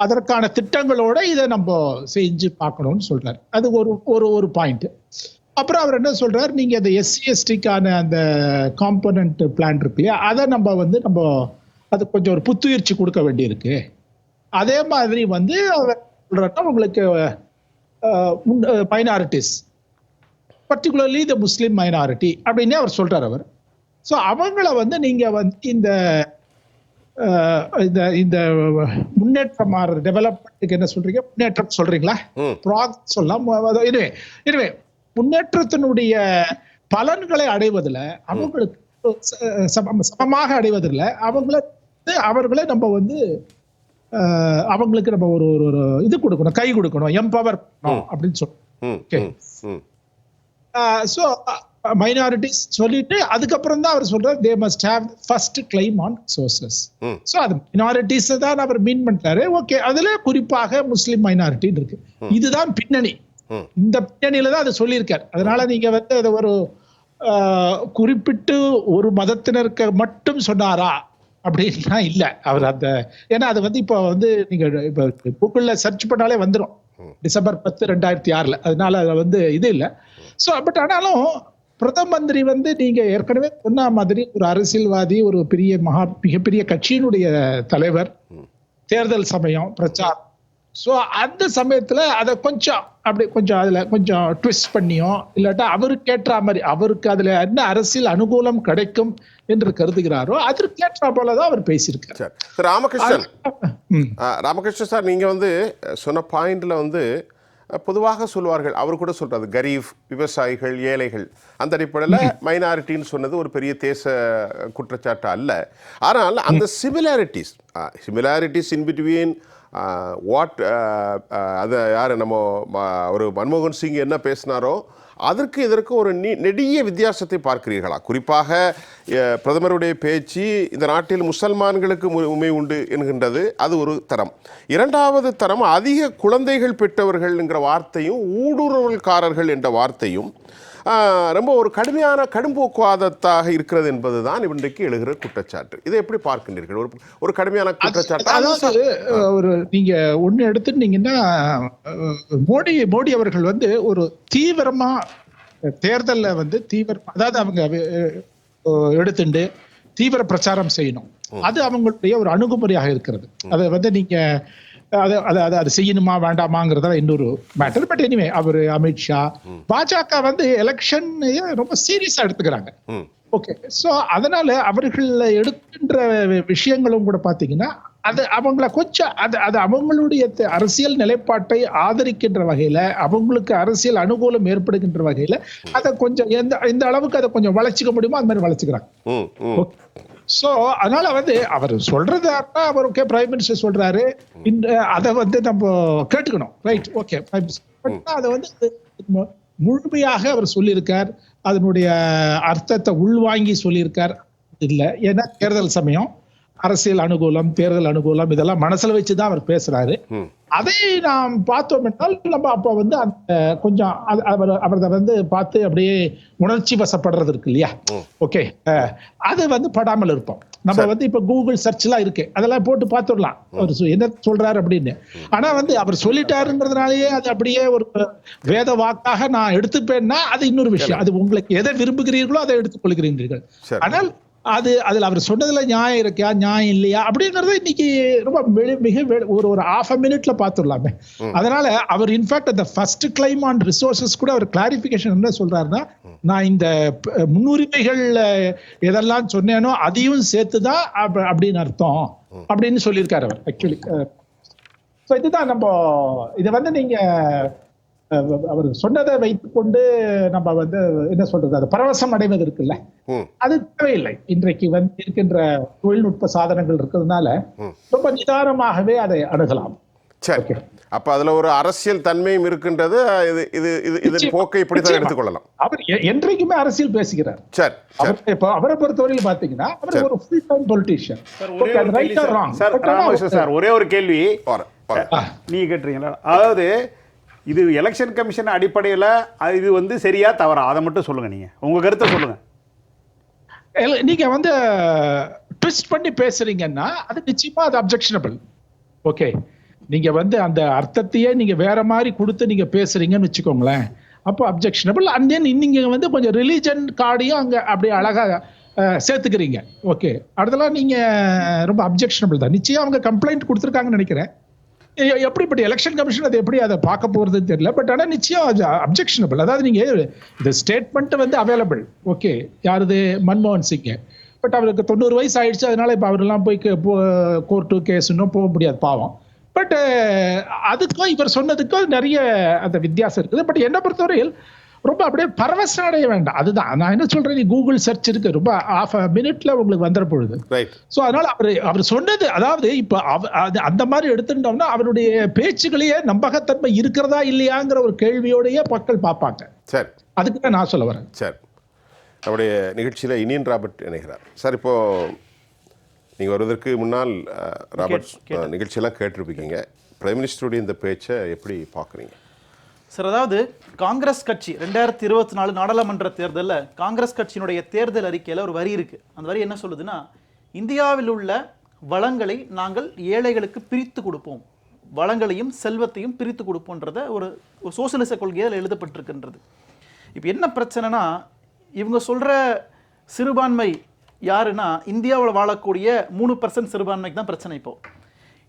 அதற்கான திட்டங்களோட இதை நம்ம செஞ்சு பார்க்கணும்னு சொல்றாரு. அது ஒரு பாயிண்ட். அப்புறம் அவர் என்ன சொல்றாரு, நீங்க அந்த எஸ்சி எஸ்டிக்கான அந்த காம்பனன்ட் பிளான் இருக்கு இல்லையா, அதை நம்ம அது கொஞ்சம் ஒரு புத்துயிர்ச்சி கொடுக்க வேண்டியிருக்கு. அதே மாதிரி வந்து அவர் சொல்றாருன்னா, உங்களுக்கு மைனாரிட்டிஸ், பர்டிகுலர்லி த முஸ்லிம் மைனாரிட்டி அப்படின்னு அவர் சொல்றாரு அவர். ஸோ அவங்கள வந்து நீங்க வந்து இந்த முன்னேற்றம் டெவலப்மெண்ட்டுக்கு என்ன சொல்றீங்க, முன்னேற்றம் சொல்றீங்களா, ப்ராக்ரஸ் சொல்லலாம். எனவே முன்னேற்றத்தினுடைய பலன்களை அடைவதில் அவங்களுக்கு சமமாக அடைவதில் அவர்களை நம்ம வந்து அவங்களுக்கு நம்ம ஒரு இது கொடுக்கணும், கை கொடுக்கணும், எம்பவர் அப்படின்னு சொல்றோம். ஸோ மைனாரிட்டிஸ் சொல்லிட்டு அதுக்கப்புறம் தான் அவர் சொல்றாரு, they must have first claim on resources. So அது மைனாரிட்டிஸ் தான் அவர் மீன் பண்றாரு. ஓகே, அதுல குறிப்பாக முஸ்லிம் மைனாரிட்டின்னு இருக்கு. இதுதான் பின்னணி. இந்த பின்னணியில தான் அதை சொல்லியிருக்காரு. அதனால நீங்க வந்து அதை ஒரு குறிப்பிட்டு ஒரு மதத்தினருக்கு மட்டும் சொன்னாரா அப்படின்னா இல்ல. அவர் அந்த ஏன்னா அது வந்து இப்போ வந்து நீங்க இப்போ கூகுள்ல சர்ச் பண்ணாலே வந்துடும், டிசம்பர் 10, 2006. அதனால அது வந்து இது இல்லை. ஸோ பட் ஆனாலும் பிரதம மந்திரி வந்து நீங்க ஏற்கனவே சொன்ன மாதிரி ஒரு அரசியல்வாதி, ஒரு மிகப்பெரிய கட்சியினுடைய தலைவர், தேர்தல் சமயம் பிரச்சாரம். ஸோ அந்த சமயத்துல அதை அதுல கொஞ்சம் ட்விஸ்ட் பண்ணியோ இல்லாட்டா அவருக்கு ஏற்ற மாதிரி, அவருக்கு அதுல என்ன அரசியல் அனுகூலம் கிடைக்கும் என்று கருதுகிறாரோ அதற்கேற்ற போலதான் அவர் பேசியிருக்காரு. ராமகிருஷ்ணன் சார், நீங்க வந்து சொன்ன பாயிண்ட்ல வந்து பொதுவாக சொல்வார்கள், அவர் கூட சொல்றாரு, கரீப், விவசாயிகள், ஏழைகள், அந்த அடிப்படையில் மைனாரிட்டின்னு சொன்னது ஒரு பெரிய தேச குற்றச்சாட்டு அல்ல. ஆனால் அந்த சிமிலாரிட்டிஸ் இன் பிட்வீன் அதை யார் நம்ம ஒரு மன்மோகன் சிங் என்ன பேசினாரோ அதற்கு இதற்கு ஒரு நெடிய வித்தியாசத்தை பார்க்கிறீர்களா? குறிப்பாக பிரதமருடைய பேச்சு இந்த நாட்டில் முசல்மான்களுக்கு உரிமை உண்டு என்கின்றது, அது ஒரு தரம். இரண்டாவது தரம், அதிக குழந்தைகள் பெற்றவர்கள் என்கிற வார்த்தையும் ஊடுருவல்காரர்கள் என்ற வார்த்தையும் ரொம்ப ஒரு கடும்போக்குவாதத்தாக இருக்கிறது என்பதுதான் இன்றைக்கு எழுகிற குற்றச்சாட்டு. இதை எப்படி பார்க்கின்றீர்கள்? ஒரு கடுமையான குற்றச்சாட்டு. நீங்க ஒண்ணு எடுத்துட்டீங்கன்னா, மோடி அவர்கள் வந்து ஒரு தீவிரமா தேர்தல்ல வந்து அதாவது அவங்க எடுத்துட்டு தீவிர பிரச்சாரம் செய்யணும். அது அவங்களுடைய ஒரு அணுகுமுறையாக இருக்கிறது. அதை வந்து நீங்க அது செய்யணுமா வேண்டாமாங்கிறத இன்னொரு மேட்டர். பட் எனிவே அவர் அமித்ஷா, பாஜக வந்து எலெக்ஷன் ரொம்ப சீரியஸா எடுத்துக்கிறாங்க. ஓகே, ஸோ அதனால அவர்கள் எடுக்கின்ற விஷயங்களும் கூட பாத்தீங்கன்னா அது அவங்கள கொஞ்சம் அது அவங்களுடைய அரசியல் நிலைப்பாட்டை ஆதரிக்கின்ற வகையில, அவங்களுக்கு அரசியல் அனுகூலம் ஏற்படுகின்ற வகையில அதை கொஞ்சம் எந்த அளவுக்கு அதை கொஞ்சம் வளைச்சிக்க முடியுமோ அது மாதிரி வளைச்சுக்கிறாங்க. சோ அதனால வந்து அவர் சொல்றது அவர் ஓகே, பிரைம் மினிஸ்டர் சொல்றாரு, அதை வந்து நம்ம கேட்டுக்கணும், ரைட்? ஓகே, அதை வந்து முழுமையாக அவர் சொல்லியிருக்கார், அதனுடைய அர்த்தத்தை உள்வாங்கி சொல்லியிருக்கார் இல்லை. ஏன்னா தேர்தல் சமயம், அரசியல் அனுகூலம், தேர்தல் அனுகூலம், இதெல்லாம் மனசுல வச்சுதான் அவர் பேசுறாரு. அதை நாம் பார்த்தோம் என்றால் நம்ம அப்ப வந்து அந்த கொஞ்சம் அவரை வந்து பார்த்து அப்படியே உணர்ச்சி வசப்படுறது இருக்கு இல்லையா? ஓகே, அது வந்து படாமல் இருப்போம். நம்ம வந்து இப்ப கூகுள் சர்ச் எல்லாம் இருக்கு, அதெல்லாம் போட்டு பார்த்துடலாம் அவர் என்ன சொல்றாரு அப்படின்னு. ஆனா வந்து அவர் சொல்லிட்டாருங்கிறதுனாலயே அது அப்படியே ஒரு வேத வாக்காக நான் எடுத்துப்பேன்னா அது இன்னொரு விஷயம். அது உங்களுக்கு எதை விரும்புகிறீர்களோ அதை எடுத்துக் கொள்கிறீர்கள். ஆனால் அதுல அவர் சொன்னதுல நியாயம் இருக்கா, நியாயம் இல்லையா அப்படிங்கறத இன்னைக்கு ரொம்ப மிக ஒரு ½ மினிட்ல பாத்துடலாமே. அதனால அவர் இன்ஃபேக்ட் அந்த ஃபர்ஸ்ட் கிளைம் ஆன் ரிசோர்சஸ் கூட அவர் கிளாரிபிகேஷன் என்ன சொல்றாருன்னா, நான் இந்த முன்னுரிமைகள் எதெல்லாம் சொன்னேனோ அதையும் சேர்த்துதான் அப்படின்னு அர்த்தம் அப்படின்னு சொல்லியிருக்காரு அவர் ஆக்சுவலி. இதுதான் நம்ம இதை வந்து நீங்க அவர் சொன்னதை வைத்துக்கொண்டு நம்ம வந்து என்ன சொல்றது, அது பரவசம் அடைவது இருக்குல்ல, அது தேவையில்லை. இன்றைக்கு வந்து இருக்கின்ற தொழில்நுட்ப சாதனங்கள் இருக்கிறதுனால ரொம்ப நிதானமாகவே அதை அணுகலாம். சரி, அப்ப அதுல ஒரு அரசியல் தன்மையும் இருக்கின்றது. இது போக்கை இப்படித்தான் எடுத்துக்கொள்ளலாம். அவர் என்றைக்குமே அரசியல் பேசுகிறார். சரி, இப்போ அவரை பொறுத்தவரையில் பாத்தீங்கன்னா அவர் ஒரு ஃபுல் டைம் பொலிட்டீஷியன். சார் ஒரே ஒரு கேள்வி நீங்க கேட்டுறீங்களா? அதாவது இது எலெக்ஷன் கமிஷன் அடிப்படையில் இது வந்து சரியா தவறா, அதை மட்டும் சொல்லுங்க. நீங்க உங்க கருத்தை சொல்லுங்க. நீங்க வந்து ட்விஸ்ட் பண்ணி பேசுறீங்கன்னா அது நிச்சயமா அது அப்ஜெக்ஷனபிள். ஓகே, நீங்க வந்து அந்த அர்த்தத்தையே நீங்க வேற மாதிரி கொடுத்து நீங்க பேசுறீங்கன்னு வச்சுக்கோங்களேன், அப்போ அப்ஜெக்ஷனபிள். அண்ட் தென் நீங்க வந்து கொஞ்சம் ரிலீஜன் கார்டையும் அங்க அப்படியே அழகா சேர்த்துக்கிறீங்க. ஓகே, அதெல்லாம் நீங்க ரொம்ப அப்ஜெக்ஷனபிள் தான். நிச்சயம் அவங்க கம்ப்ளைண்ட் கொடுத்துருக்காங்கன்னு நினைக்கிறேன். எப்படிப்பட்ட எலெக்ஷன் கமிஷன் அதை எப்படி அதை பார்க்க போறதுன்னு தெரியல. பட் ஆனால் நிச்சயம் அப்ஜெக்ஷனபிள். அதாவது நீங்க இந்த ஸ்டேட்மெண்ட் வந்து அவைலபிள். ஓகே, யாருது? மன்மோகன் சிங். பட் அவருக்கு 90 வயசு ஆயிடுச்சு, அதனால இப்போ அவரெல்லாம் போய் கோர்ட்டு கேஸுன்னும் போக முடியாது, பாவம். பட் அதுக்கும் இவர் சொன்னதுக்கும் நிறைய அந்த வித்தியாசம் இருக்குது. பட் என்னை பொறுத்தவரையில் ரொம்ப அப்படியே பரவசம் அடைய வேண்டாம். அதுதான் நான் என்ன சொல்றேன், நீ கூகுள் சர்ச் இருக்கு, ரொம்ப ½ மினிட்ல உங்களுக்கு வந்துட பொழுது. ஸோ அதனால அவர் சொன்னது, அதாவது இப்ப அந்த மாதிரி எடுத்துட்டோம்னா அவருடைய பேச்சுகளையே நம்பகத்தன்மை இருக்கிறதா இல்லையாங்கிற ஒரு கேள்வியோடய மக்கள் பார்ப்பாங்க. சரி, அதுக்கு தான் நான் சொல்ல வரேன். சரி, நம்முடைய நிகழ்ச்சியில் இனியன் ராபர்ட் இணைகிறார். சார், இப்போ நீங்கள் வருவதற்கு முன்னால் ராபர்ட் நிகழ்ச்சியெல்லாம் கேட்டிருப்பீங்க. பிரைம் மினிஸ்டருடைய இந்த பேச்சை எப்படி பார்க்குறீங்க சார்? அதாவது காங்கிரஸ் கட்சி 2024 நாடாளுமன்ற தேர்தலில் காங்கிரஸ் கட்சியினுடைய தேர்தல் அறிக்கையில் ஒரு வரி இருக்குது. அந்த வரி என்ன சொல்லுதுன்னா, இந்தியாவில் உள்ள வளங்களை நாங்கள் ஏழைகளுக்கு பிரித்து கொடுப்போம், வளங்களையும் செல்வத்தையும் பிரித்து கொடுப்போன்றத ஒரு சோசியலிச கொள்கையில் எழுதப்பட்டிருக்கின்றது. இப்போ என்ன பிரச்சனைனா, இவங்க சொல்கிற சிறுபான்மை யாருன்னா இந்தியாவில் வாழக்கூடிய 3% சிறுபான்மைக்கு தான் பிரச்சனை. இப்போது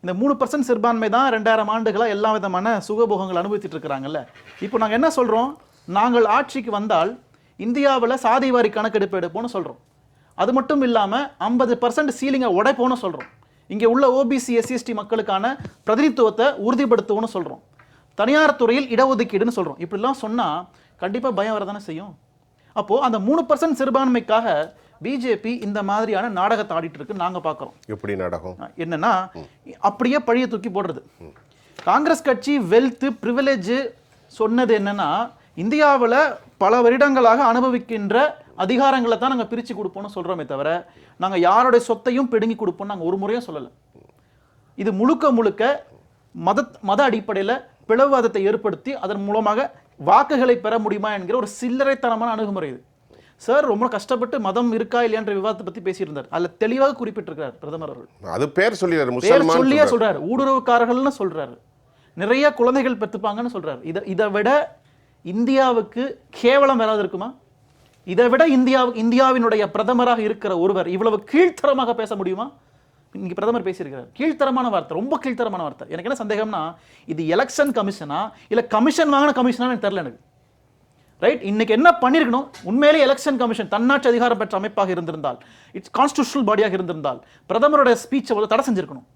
இந்த 3% சிறுபான்மை தான் 2000 ஆண்டுகளாக எல்லா விதமான சுகபோகங்கள் அனுபவிச்சுட்டு இருக்கிறாங்கல்ல. இப்போ நாங்கள் என்ன சொல்கிறோம், நாங்கள் ஆட்சிக்கு வந்தால் இந்தியாவில் சாதிவாரி கணக்கெடுப்பு எடுப்போம்னு சொல்கிறோம். அது மட்டும் இல்லாமல் 50% சீலிங்கை உடைப்போம்னு சொல்கிறோம். இங்கே உள்ள ஓபிசி எஸ்சிஎஸ்டி மக்களுக்கான பிரதிநிதித்துவத்தை உறுதிப்படுத்துவோம்னு சொல்கிறோம். தனியார் துறையில் இடஒதுக்கீடுன்னு சொல்கிறோம். இப்படிலாம் சொன்னால் கண்டிப்பாக பயம் வரதானே செய்யும். அப்போது அந்த 3% சிறுபான்மைக்காக பிஜேபி இந்த மாதிரியான நாடகத்தை ஆடிட்டு இருக்கு நாங்க பார்க்கிறோம். எப்படி நாடகம் என்னன்னா, அப்படியே பழிய தூக்கி போடுறது. காங்கிரஸ் கட்சி வெல்த் பிரிவிலேஜ் சொன்னது என்னன்னா, இந்தியாவில் பல வருடங்களாக அனுபவிக்கின்ற அதிகாரங்களை தான் நாங்கள் பிரித்து கொடுப்போம்னு சொல்றோமே தவிர, நாங்கள் யாருடைய சொத்தையும் பிடுங்கி கொடுப்போம் நாங்கள் ஒரு முறையும் சொல்லலை. இது முழுக்க முழுக்க மத அடிப்படையில் பிளவுவாதத்தை ஏற்படுத்தி அதன் மூலமாக வாக்குகளை பெற முடியுமா என்கிற ஒரு சில்லறைத்தனமான அணுகுமுறை இது. சார் ரொம்ப கஷ்டப்பட்டு மதம் இருக்கா இல்லையான்ற விவாதத்தை பற்றி பேசியிருந்தார். அதில் தெளிவாக குறிப்பிட்டிருக்கிறார் பிரதமர் அவர்கள். அது பேர் சொல்லியே சொல்றாரு, ஊடுருவக்காரர்கள்னு சொல்றாரு, நிறைய குழந்தைகள் பெற்றுப்பாங்கன்னு சொல்றாரு. இதை விட இந்தியாவுக்கு கேவலம் வராது இருக்குமா? இதை விட இந்தியாவினுடைய பிரதமராக இருக்கிற ஒருவர் இவ்வளவு கீழ்த்தரமாக பேச முடியுமா? இங்கே பிரதமர் பேசியிருக்கிறார். கீழ்த்தரமான வார்த்தை, ரொம்ப கீழ்த்தரமான வார்த்தை. எனக்கு என்ன சந்தேகம்னா, இது எலெக்ஷன் கமிஷனா இல்லை கமிஷன் வாங்கின கமிஷனா எனக்கு தெரியல எனக்கு. ரைட், இன்னைக்கு என்ன பண்ணிருக்கணும், உண்மையிலே எலெக்ஷன் கமிஷன் தன்னாட்சி அதிகாரம் பெற்ற அமைப்பாக இருந்திருந்தால், இட்ஸ் கான்ஸ்டிடியூஷனல் பாடியாக இருந்திருந்தால், பிரதமருடைய ஸ்பீச்சை வந்து தடை செஞ்சிருக்கணும்.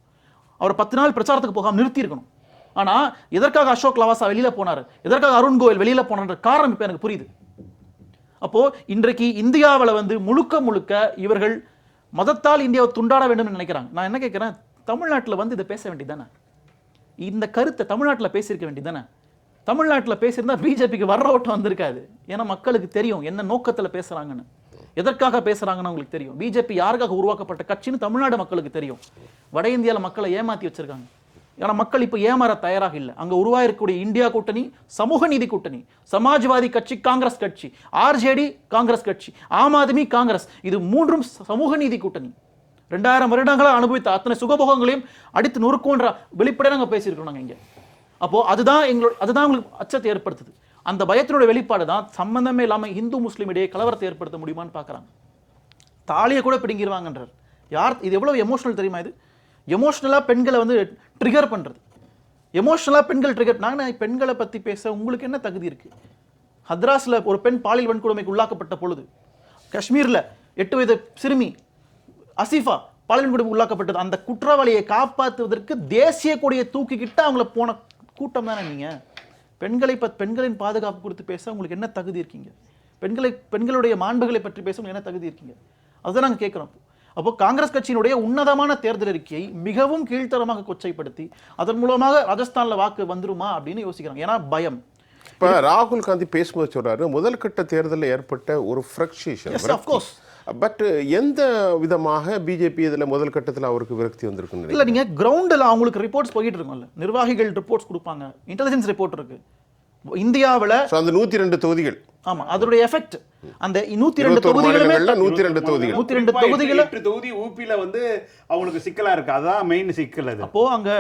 அவர் 10 நாள் பிரச்சாரத்துக்கு போகாமல் நிறுத்தி இருக்கணும். ஆனா எதற்காக அசோக் லவாசா வெளியில போனார், எதற்காக அருண் கோயல் வெளியில போனார் காரணம் இப்ப எனக்கு புரியுது. அப்போ இன்றைக்கு இந்தியாவில் வந்து முழுக்க முழுக்க இவர்கள் மதத்தால் இந்தியாவை துண்டாட வேண்டும் நினைக்கிறாங்க. நான் என்ன கேட்கிறேன், தமிழ்நாட்டில் வந்து இதை பேச வேண்டியதானே, இந்த கருத்தை தமிழ்நாட்டில் பேசியிருக்க வேண்டியதானே. தமிழ்நாட்டில் பேசியிருந்தா பிஜேபிக்கு வர்ற ஓட்டம் வந்திருக்காது. ஏன்னா மக்களுக்கு தெரியும் என்ன நோக்கத்தில் பேசுறாங்கன்னு, எதற்காக பேசுறாங்கன்னு அவங்களுக்கு தெரியும். பிஜேபி யாருக்காக உருவாக்கப்பட்ட கட்சின்னு தமிழ்நாடு மக்களுக்கு தெரியும். வட இந்தியாவில் மக்களை ஏமாத்தி வச்சிருக்காங்க. ஏன்னா மக்கள் இப்போ ஏமாற தயாராக இல்லை. அங்கே உருவாயிருக்கக்கூடிய இந்தியா கூட்டணி, சமூக நீதி கூட்டணி, சமாஜ்வாதி கட்சி காங்கிரஸ் கட்சி, ஆர்ஜேடி காங்கிரஸ் கட்சி, ஆம் ஆத்மி காங்கிரஸ், இது மூன்றும் சமூக நீதி கூட்டணி. 2000 வருடங்களாக அனுபவித்த அத்தனை சுகபோகங்களையும் அடித்து நொறுக்குன்ற வெளிப்படையாக நாங்கள் பேசியிருக்கோம் நாங்கள் இங்கே. அப்போ அதுதான் உங்களுக்கு அச்சத்தை ஏற்படுத்துது. அந்த பயத்தினுடைய வெளிப்பாடு தான் சம்பந்தமே இல்லாமல் இந்து முஸ்லீம் இடையே கலவரத்தை ஏற்படுத்த முடியுமான்னு பார்க்குறாங்க. தாலியை கூட பிடுங்கிடுவாங்கன்றார். யார் இது? எவ்வளவு எமோஷனல் தெரியுமா? இது எமோஷனலாக பெண்களை வந்து ட்ரிகர் பண்ணுறது. எமோஷனலாக பெண்கள் ட்ரிகர். நாங்கள் பெண்களை பற்றி பேச உங்களுக்கு என்ன தகுதி இருக்குது? ஹத்ராஸில் ஒரு பெண் பாலியல் வன்கொடுமைக்கு உள்ளாக்கப்பட்ட பொழுது, காஷ்மீரில் 8 வயது சிறுமி அசிஃபா பாலியல் கொடுமை உள்ளாக்கப்பட்டது. அந்த குற்றவாளியை காப்பாற்றுவதற்கு தேசிய கொடியை தூக்கிக்கிட்டு அவங்கள போன கூட்டம் தானே நீங்க. பெண்களின் பாதுகாப்பு குறித்து பேச உங்களுக்கு என்ன தகுதி இருக்கீங்க? பெண்களுடைய மாண்புகளை பற்றி பேச உங்களுக்கு என்ன தகுதி இருக்கீங்க? அதுதான் நாங்கள் கேட்குறோம். அப்போ காங்கிரஸ் கட்சியினுடைய உன்னதமான தேர்தல் அறிக்கையை மிகவும் கீழ்த்தரமாக கொச்சைப்படுத்தி அதன் மூலமாக ராஜஸ்தான்ல வாக்கு வந்துருமா அப்படின்னு யோசிக்கிறாங்க. ஏன்னா பயம். இப்போ ராகுல் காந்தி பேசும்போது சொல்றாரு முதல் கட்ட தேர்தலில் ஏற்பட்ட ஒரு ஃப்ரக்ஷேஷன். பட் எந்த விதமாக பிஜேபி இதில் முதல் கட்டத்தில் அவருக்கு விரக்தி வந்திருக்குன்னு இல்லை, நீங்கள் கிரவுண்டில் அவங்களுக்கு ரிப்போர்ட்ஸ் போயிட்டு இருக்கோம்ல, நிர்வாகிகள் ரிப்போர்ட்ஸ் கொடுப்பாங்க, இன்டெலிஜென்ஸ் ரிப்போர்ட் இருக்கு இந்தியாவில் அந்த 102 தொகுதிகள். ஆமா, அதோடைய எஃபெக்ட் அந்த 102 தொகுதிகளுமே 102 தொகுதிகள் 102 தொகுதிகள் தொகுதி ஊபில வந்து அவங்களுக்கு சிக்கலா இருக்கு. அதான் மெயின் சிக்கல். அது அப்போ அங்க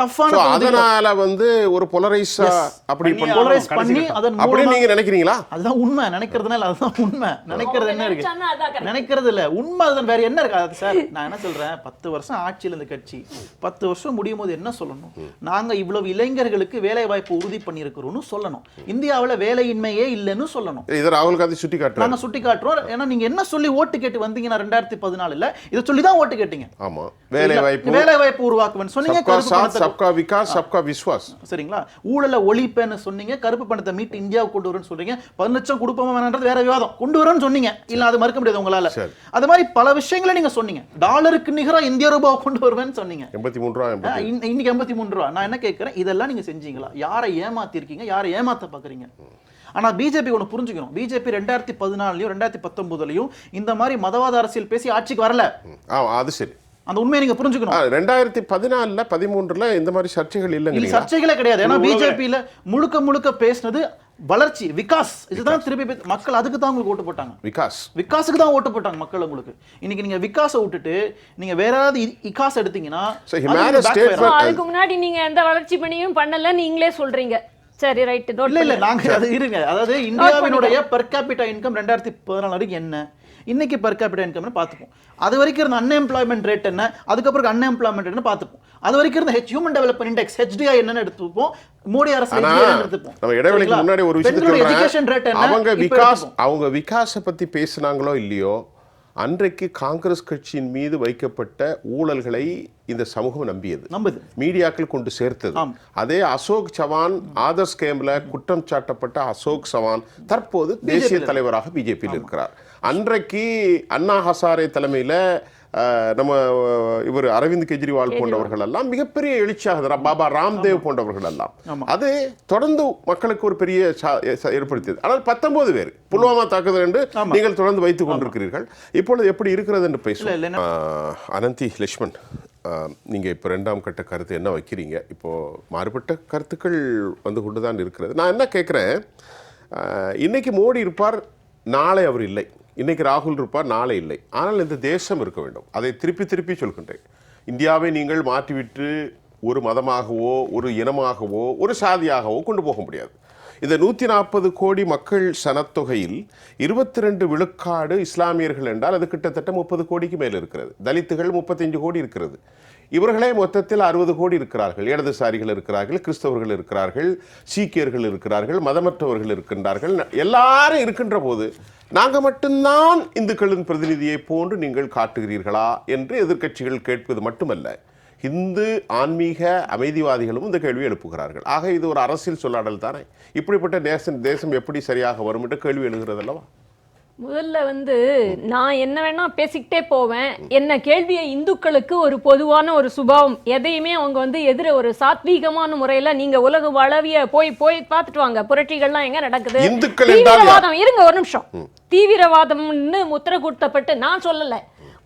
டஃப்பான அதனால வந்து ஒரு போலரைஸா அப்படி போலரைஸ் பண்ணி அதன் அப்படி நீங்க நினைக்கிறீங்களா? அதுதான் உண்மை. நினைக்கிறதுனால அதுதான் உண்மை. நினைக்கிறது என்ன இருக்கு? நினைக்கிறது இல்ல, உண்மை. அதுதான். வேற என்ன இருக்கு சார்? நான் என்ன சொல்றேன், 10 வருஷம் ஆட்சியில் இந்த கட்சி 10 வருஷம் முடியும் போது என்ன சொல்லணும்? நாங்க இவ்வளவு இளைஞர்களுக்கு வேலை வாய்ப்பு உறுதி பண்ணியிருக்கிறோம்னு சொல்லணும். இந்தியாவில் வேலையின்மையே இல்லைன்னு சொல்லணும். இதை ராகுல் காந்தி சுட்டி காட்டுறாங்க. நாங்க சுட்டி காட்டுறோம். ஏன்னா நீங்க என்ன சொல்லி ஓட்டு கேட்டு வந்தீங்கன்னா 2014 இதை சொல்லி தான் ஓட்டு கேட்டீங்க. ஆமா, வேலை வாய்ப்பு உருவாக்குவேன்னு சொன்னீங்க. சப்கா விகாஸ் சப்கா விஸ்வாஸ். சரிங்களா? ஊழல ஒழிப்பேன்னு சொன்னீங்க, கருப்பு பணத்தை மீட்டு இந்தியாவுக்கு கொண்டு வரேன்னு சொல்றீங்க. 10 லட்சம் கொடுப்போமா வேணான்றது வேற விவாதம். கொண்டு வரேன்னு சொன்னீங்க, இல்ல அது மறுக்க முடியாது உங்களால. அது மாதிரி பல விஷயங்களை நீங்க சொன்னீங்க. டாலருக்கு நிகரா இந்திய ரூபாய் கொண்டு வருவேன்னு சொன்னீங்க. 83 ரூபா இன்னைக்கு 83 ரூபா. நான் என்ன கேட்கிறேன், இதெல்லாம் நீங்க செஞ்சீங்களா? யாரை ஏமாத்தி இருக்கீங்க? யாரை ஏமாத்த பாக்குறீங்க? ஆனா பிஜேபி ஒன்று புரிஞ்சுக்கணும். பிஜேபி 2014லயும் 2019லயும் இந்த மாதிரி மதவாத அரசியல் பேசி ஆட்சிக்கு வரல. அது சரி, அந்த உண்மையை நீங்க புரிஞ்சுக்கணும். 2014 13 இந்த மாதிரி சர்ச்சைகள் இல்லைங்க. சர்ச்சைகளே கிடையாது. ஏன்னா பிஜேபியில முழுக்க பேசினது வளர்ச்சி, விகாஸ். இதுதான் திருப்பி மக்கள் அதுக்கு தான் உங்களுக்கு ஓட்டு போட்டாங்க. விகாஸுக்கு தான் ஓட்டு போட்டாங்க மக்கள் உங்களுக்கு. இன்னைக்கு நீங்க விகாஸை விட்டுட்டு நீங்க வேற ஏதாவது இகாஸ் எடுத்தீங்கன்னா அதுக்கு முன்னாடி நீங்க எந்த வளர்ச்சி பணியும் பண்ணல நீங்களே சொல்றீங்க. சரி, ரைட். இல்ல நாங்க அது இருங்க. அதாவது இந்தியாவினுடைய பெர் கேபிட்டா இன்கம் 2014 வரைக்கும் என்ன, இன்னைக்கு பெர் கேபிட்டா இன்கம் பார்த்துப்போம். அது வரைக்கும் இருந்த அன்எம்ப்ளாய்மெண்ட் ரேட் என்ன, அதுக்கப்புறம் அன்எம்ப்ளாய்மெண்ட் என்ன பார்த்துப்போம். அது வரைக்கும் இருந்த ஹியூமன் டெவலப்மெண்ட் இண்டெக்ஸ் HDI என்னன்னு எடுத்துப்போம். மோடி அரசு எடுத்துப்போம். நம்ம இடைவெளிக்கு முன்னாடி ஒரு விஷயத்தை எஜுகேஷன் ரேட் என்ன, அவங்க விகாஸை பத்தி பேசினாங்களோ இல்லையோ, அன்றைக்கு காங்கிரஸ் கட்சியின் மீது வைக்கப்பட்ட ஊழல்களை இந்த சமூகம் நம்பியது, மீடியாக்கள் கொண்டு சேர்த்தது. அதே அசோக் சவான் ஆதர்ஸ் கேம்ல குற்றம் சாட்டப்பட்ட அசோக் சவான் தற்போது தேசிய தலைவராக பிஜேபியில் இருக்கிறார். அன்றைக்கு அண்ணா ஹசாரே தலைமையில நம்ம இவர் அரவிந்த் கெஜ்ரிவால் போன்றவர்கள் எல்லாம் மிகப்பெரிய எழுச்சியாக, பாபா ராம்தேவ் போன்றவர்கள் எல்லாம் அது தொடர்ந்து மக்களுக்கு ஒரு பெரிய ஏற்படுத்தியது. ஆனால் 19 பேர் புல்வாமா தாக்குதல் என்று நீங்கள் தொடர்ந்து வைத்துக் கொண்டிருக்கிறீர்கள். இப்பொழுது எப்படி இருக்கிறது என்று பேசுவோம். அனந்தி லட்சுமண், நீங்கள் இப்போ 2ஆம் கட்ட கருத்து என்ன வைக்கிறீங்க? இப்போது மாறுபட்ட கருத்துக்கள் வந்து கொண்டு தான் இருக்கிறது. நான் என்ன கேட்குறேன், இன்னைக்கு மோடி இருப்பார், நாளை அவர் இல்லை. இன்னைக்கு ராகுல் இருப்பார், நாளை இல்லை. ஆனால் இந்த தேசம் இருக்க வேண்டும். அதை திருப்பி சொல்கின்றேன். இந்தியாவை நீங்கள் மாற்றிவிட்டு ஒரு மதமாகவோ ஒரு இனமாகவோ ஒரு சாதியாகவோ கொண்டு போக முடியாது. இந்த 140 கோடி மக்கள் சனத்தொகையில் 22 விழுக்காடு இஸ்லாமியர்கள் என்றால் அது கிட்டத்தட்ட 30 கோடிக்கு மேல் இருக்கிறது. தலித்துகள் 35 கோடி இருக்கிறது. இவர்களே மொத்தத்தில் 60 கோடி இருக்கிறார்கள். இடதுசாரிகள் இருக்கிறார்கள், கிறிஸ்தவர்கள் இருக்கிறார்கள், சீக்கியர்கள் இருக்கிறார்கள், மதமற்றவர்கள் இருக்கின்றார்கள். எல்லாரும் இருக்கின்ற போது நாங்கள் மட்டும்தான் இந்துக்களின் பிரதிநிதியை போன்று நீங்கள் காட்டுகிறீர்களா என்று எதிர்க்கட்சிகள் கேட்பது மட்டுமல்ல, இந்து ஆன்மீக அமைதிவாதிகளும் இந்த கேள்வி எழுப்புகிறார்கள். ஆக இது ஒரு அரசியல் சொல்லாடல் தானே. இப்படிப்பட்ட தேசம் எப்படி சரியாக வரும் என்று கேள்வி எழுகிறது அல்லவா? முதல்ல வந்து நான் என்ன வேணா பேசிக்கிட்டே போவேன். என்ன கேள்வியை இந்துக்களுக்கு ஒரு பொதுவான ஒரு சுபாவம், எதையுமே அவங்க வந்து எதிர ஒரு சாத்வீகமான முறையில நீங்க உலக அளவிய போய் பார்த்துட்டு வாங்க, புரட்சிகள்லாம் எங்க நடக்குது. தீவிரவாதம், இருங்க ஒரு நிமிஷம், தீவிரவாதம்னு முத்திரை குத்தப்பட்டு, நான் சொல்லல,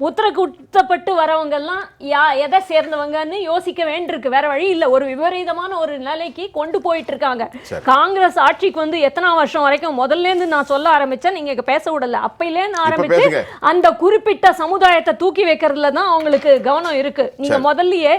முத்திரை குத்தப்பட்டு வரவங்க எல்லாம் எதை சேர்ந்தவங்கன்னு யோசிக்க வேண்டியிருக்கு. வேற வழி இல்லை. ஒரு விபரீதமான ஒரு நிலைக்கு கொண்டு போயிட்டு இருக்காங்க. காங்கிரஸ் ஆட்சிக்கு வந்து எத்தனை வருஷம் வரைக்கும், முதல்ல இருந்து நான் சொல்ல ஆரம்பிச்சேன், நீங்க பேச விடல. அப்பையிலேருந்து ஆரம்பிச்சு அந்த குறிப்பிட்ட சமுதாயத்தை தூக்கி வைக்கிறதுல தான் அவங்களுக்கு கவனம் இருக்கு. நீங்க முதல்லயே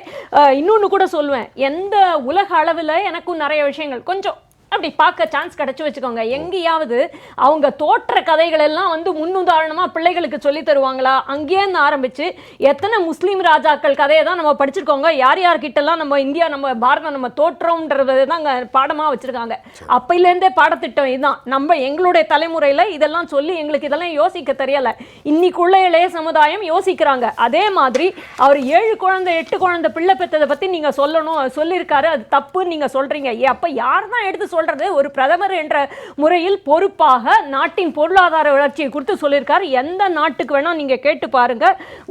இன்னொன்னு கூட சொல்லுவேன், எந்த உலக அளவில் எனக்கும் நிறைய விஷயங்கள் கொஞ்சம் அப்படி பார்க்க சான்ஸ் கிடைச்சு வச்சுக்கோங்க. எங்கேயாவது அவங்க தோற்ற கதைகள் எல்லாம் வந்து முன்னுதாரணமா பிள்ளைகளுக்கு சொல்லி தருவாங்களா? அங்கேருந்து ஆரம்பிச்சு எத்தனை முஸ்லீம் ராஜாக்கள் கதையை தான் நம்ம படிச்சிருக்கோங்க. யார் யார்கிட்டலாம் நம்ம இந்தியா நம்ம பாரதம் நம்ம தோற்றோம்ன்றது தான் அங்கே பாடமா வச்சிருக்காங்க. அப்பையிலேருந்தே பாடத்திட்டம் இதுதான். நம்ம எங்களுடைய தலைமுறையில இதெல்லாம் சொல்லி எங்களுக்கு இதெல்லாம் யோசிக்க தெரியல. இன்னைக்குள்ள இளைய சமுதாயம் யோசிக்கிறாங்க. அதே மாதிரி அவர் 7 குழந்தை 8 குழந்தை பிள்ளை பெற்றதை பத்தி நீங்க சொல்லணும் சொல்லியிருக்காரு, அது தப்புன்னு நீங்க சொல்றீங்க. அப்ப யார் தான் எடுத்து சொல்றது? ஒரு பிரதமர் என்ற முறையில் பொறுப்பாக நாட்டின் பொருளாதார வளர்ச்சியை குறித்து சொல்லியிருக்காரு. எந்த நாட்டுக்கு வேணா நீங்க கேட்டு பாருங்க,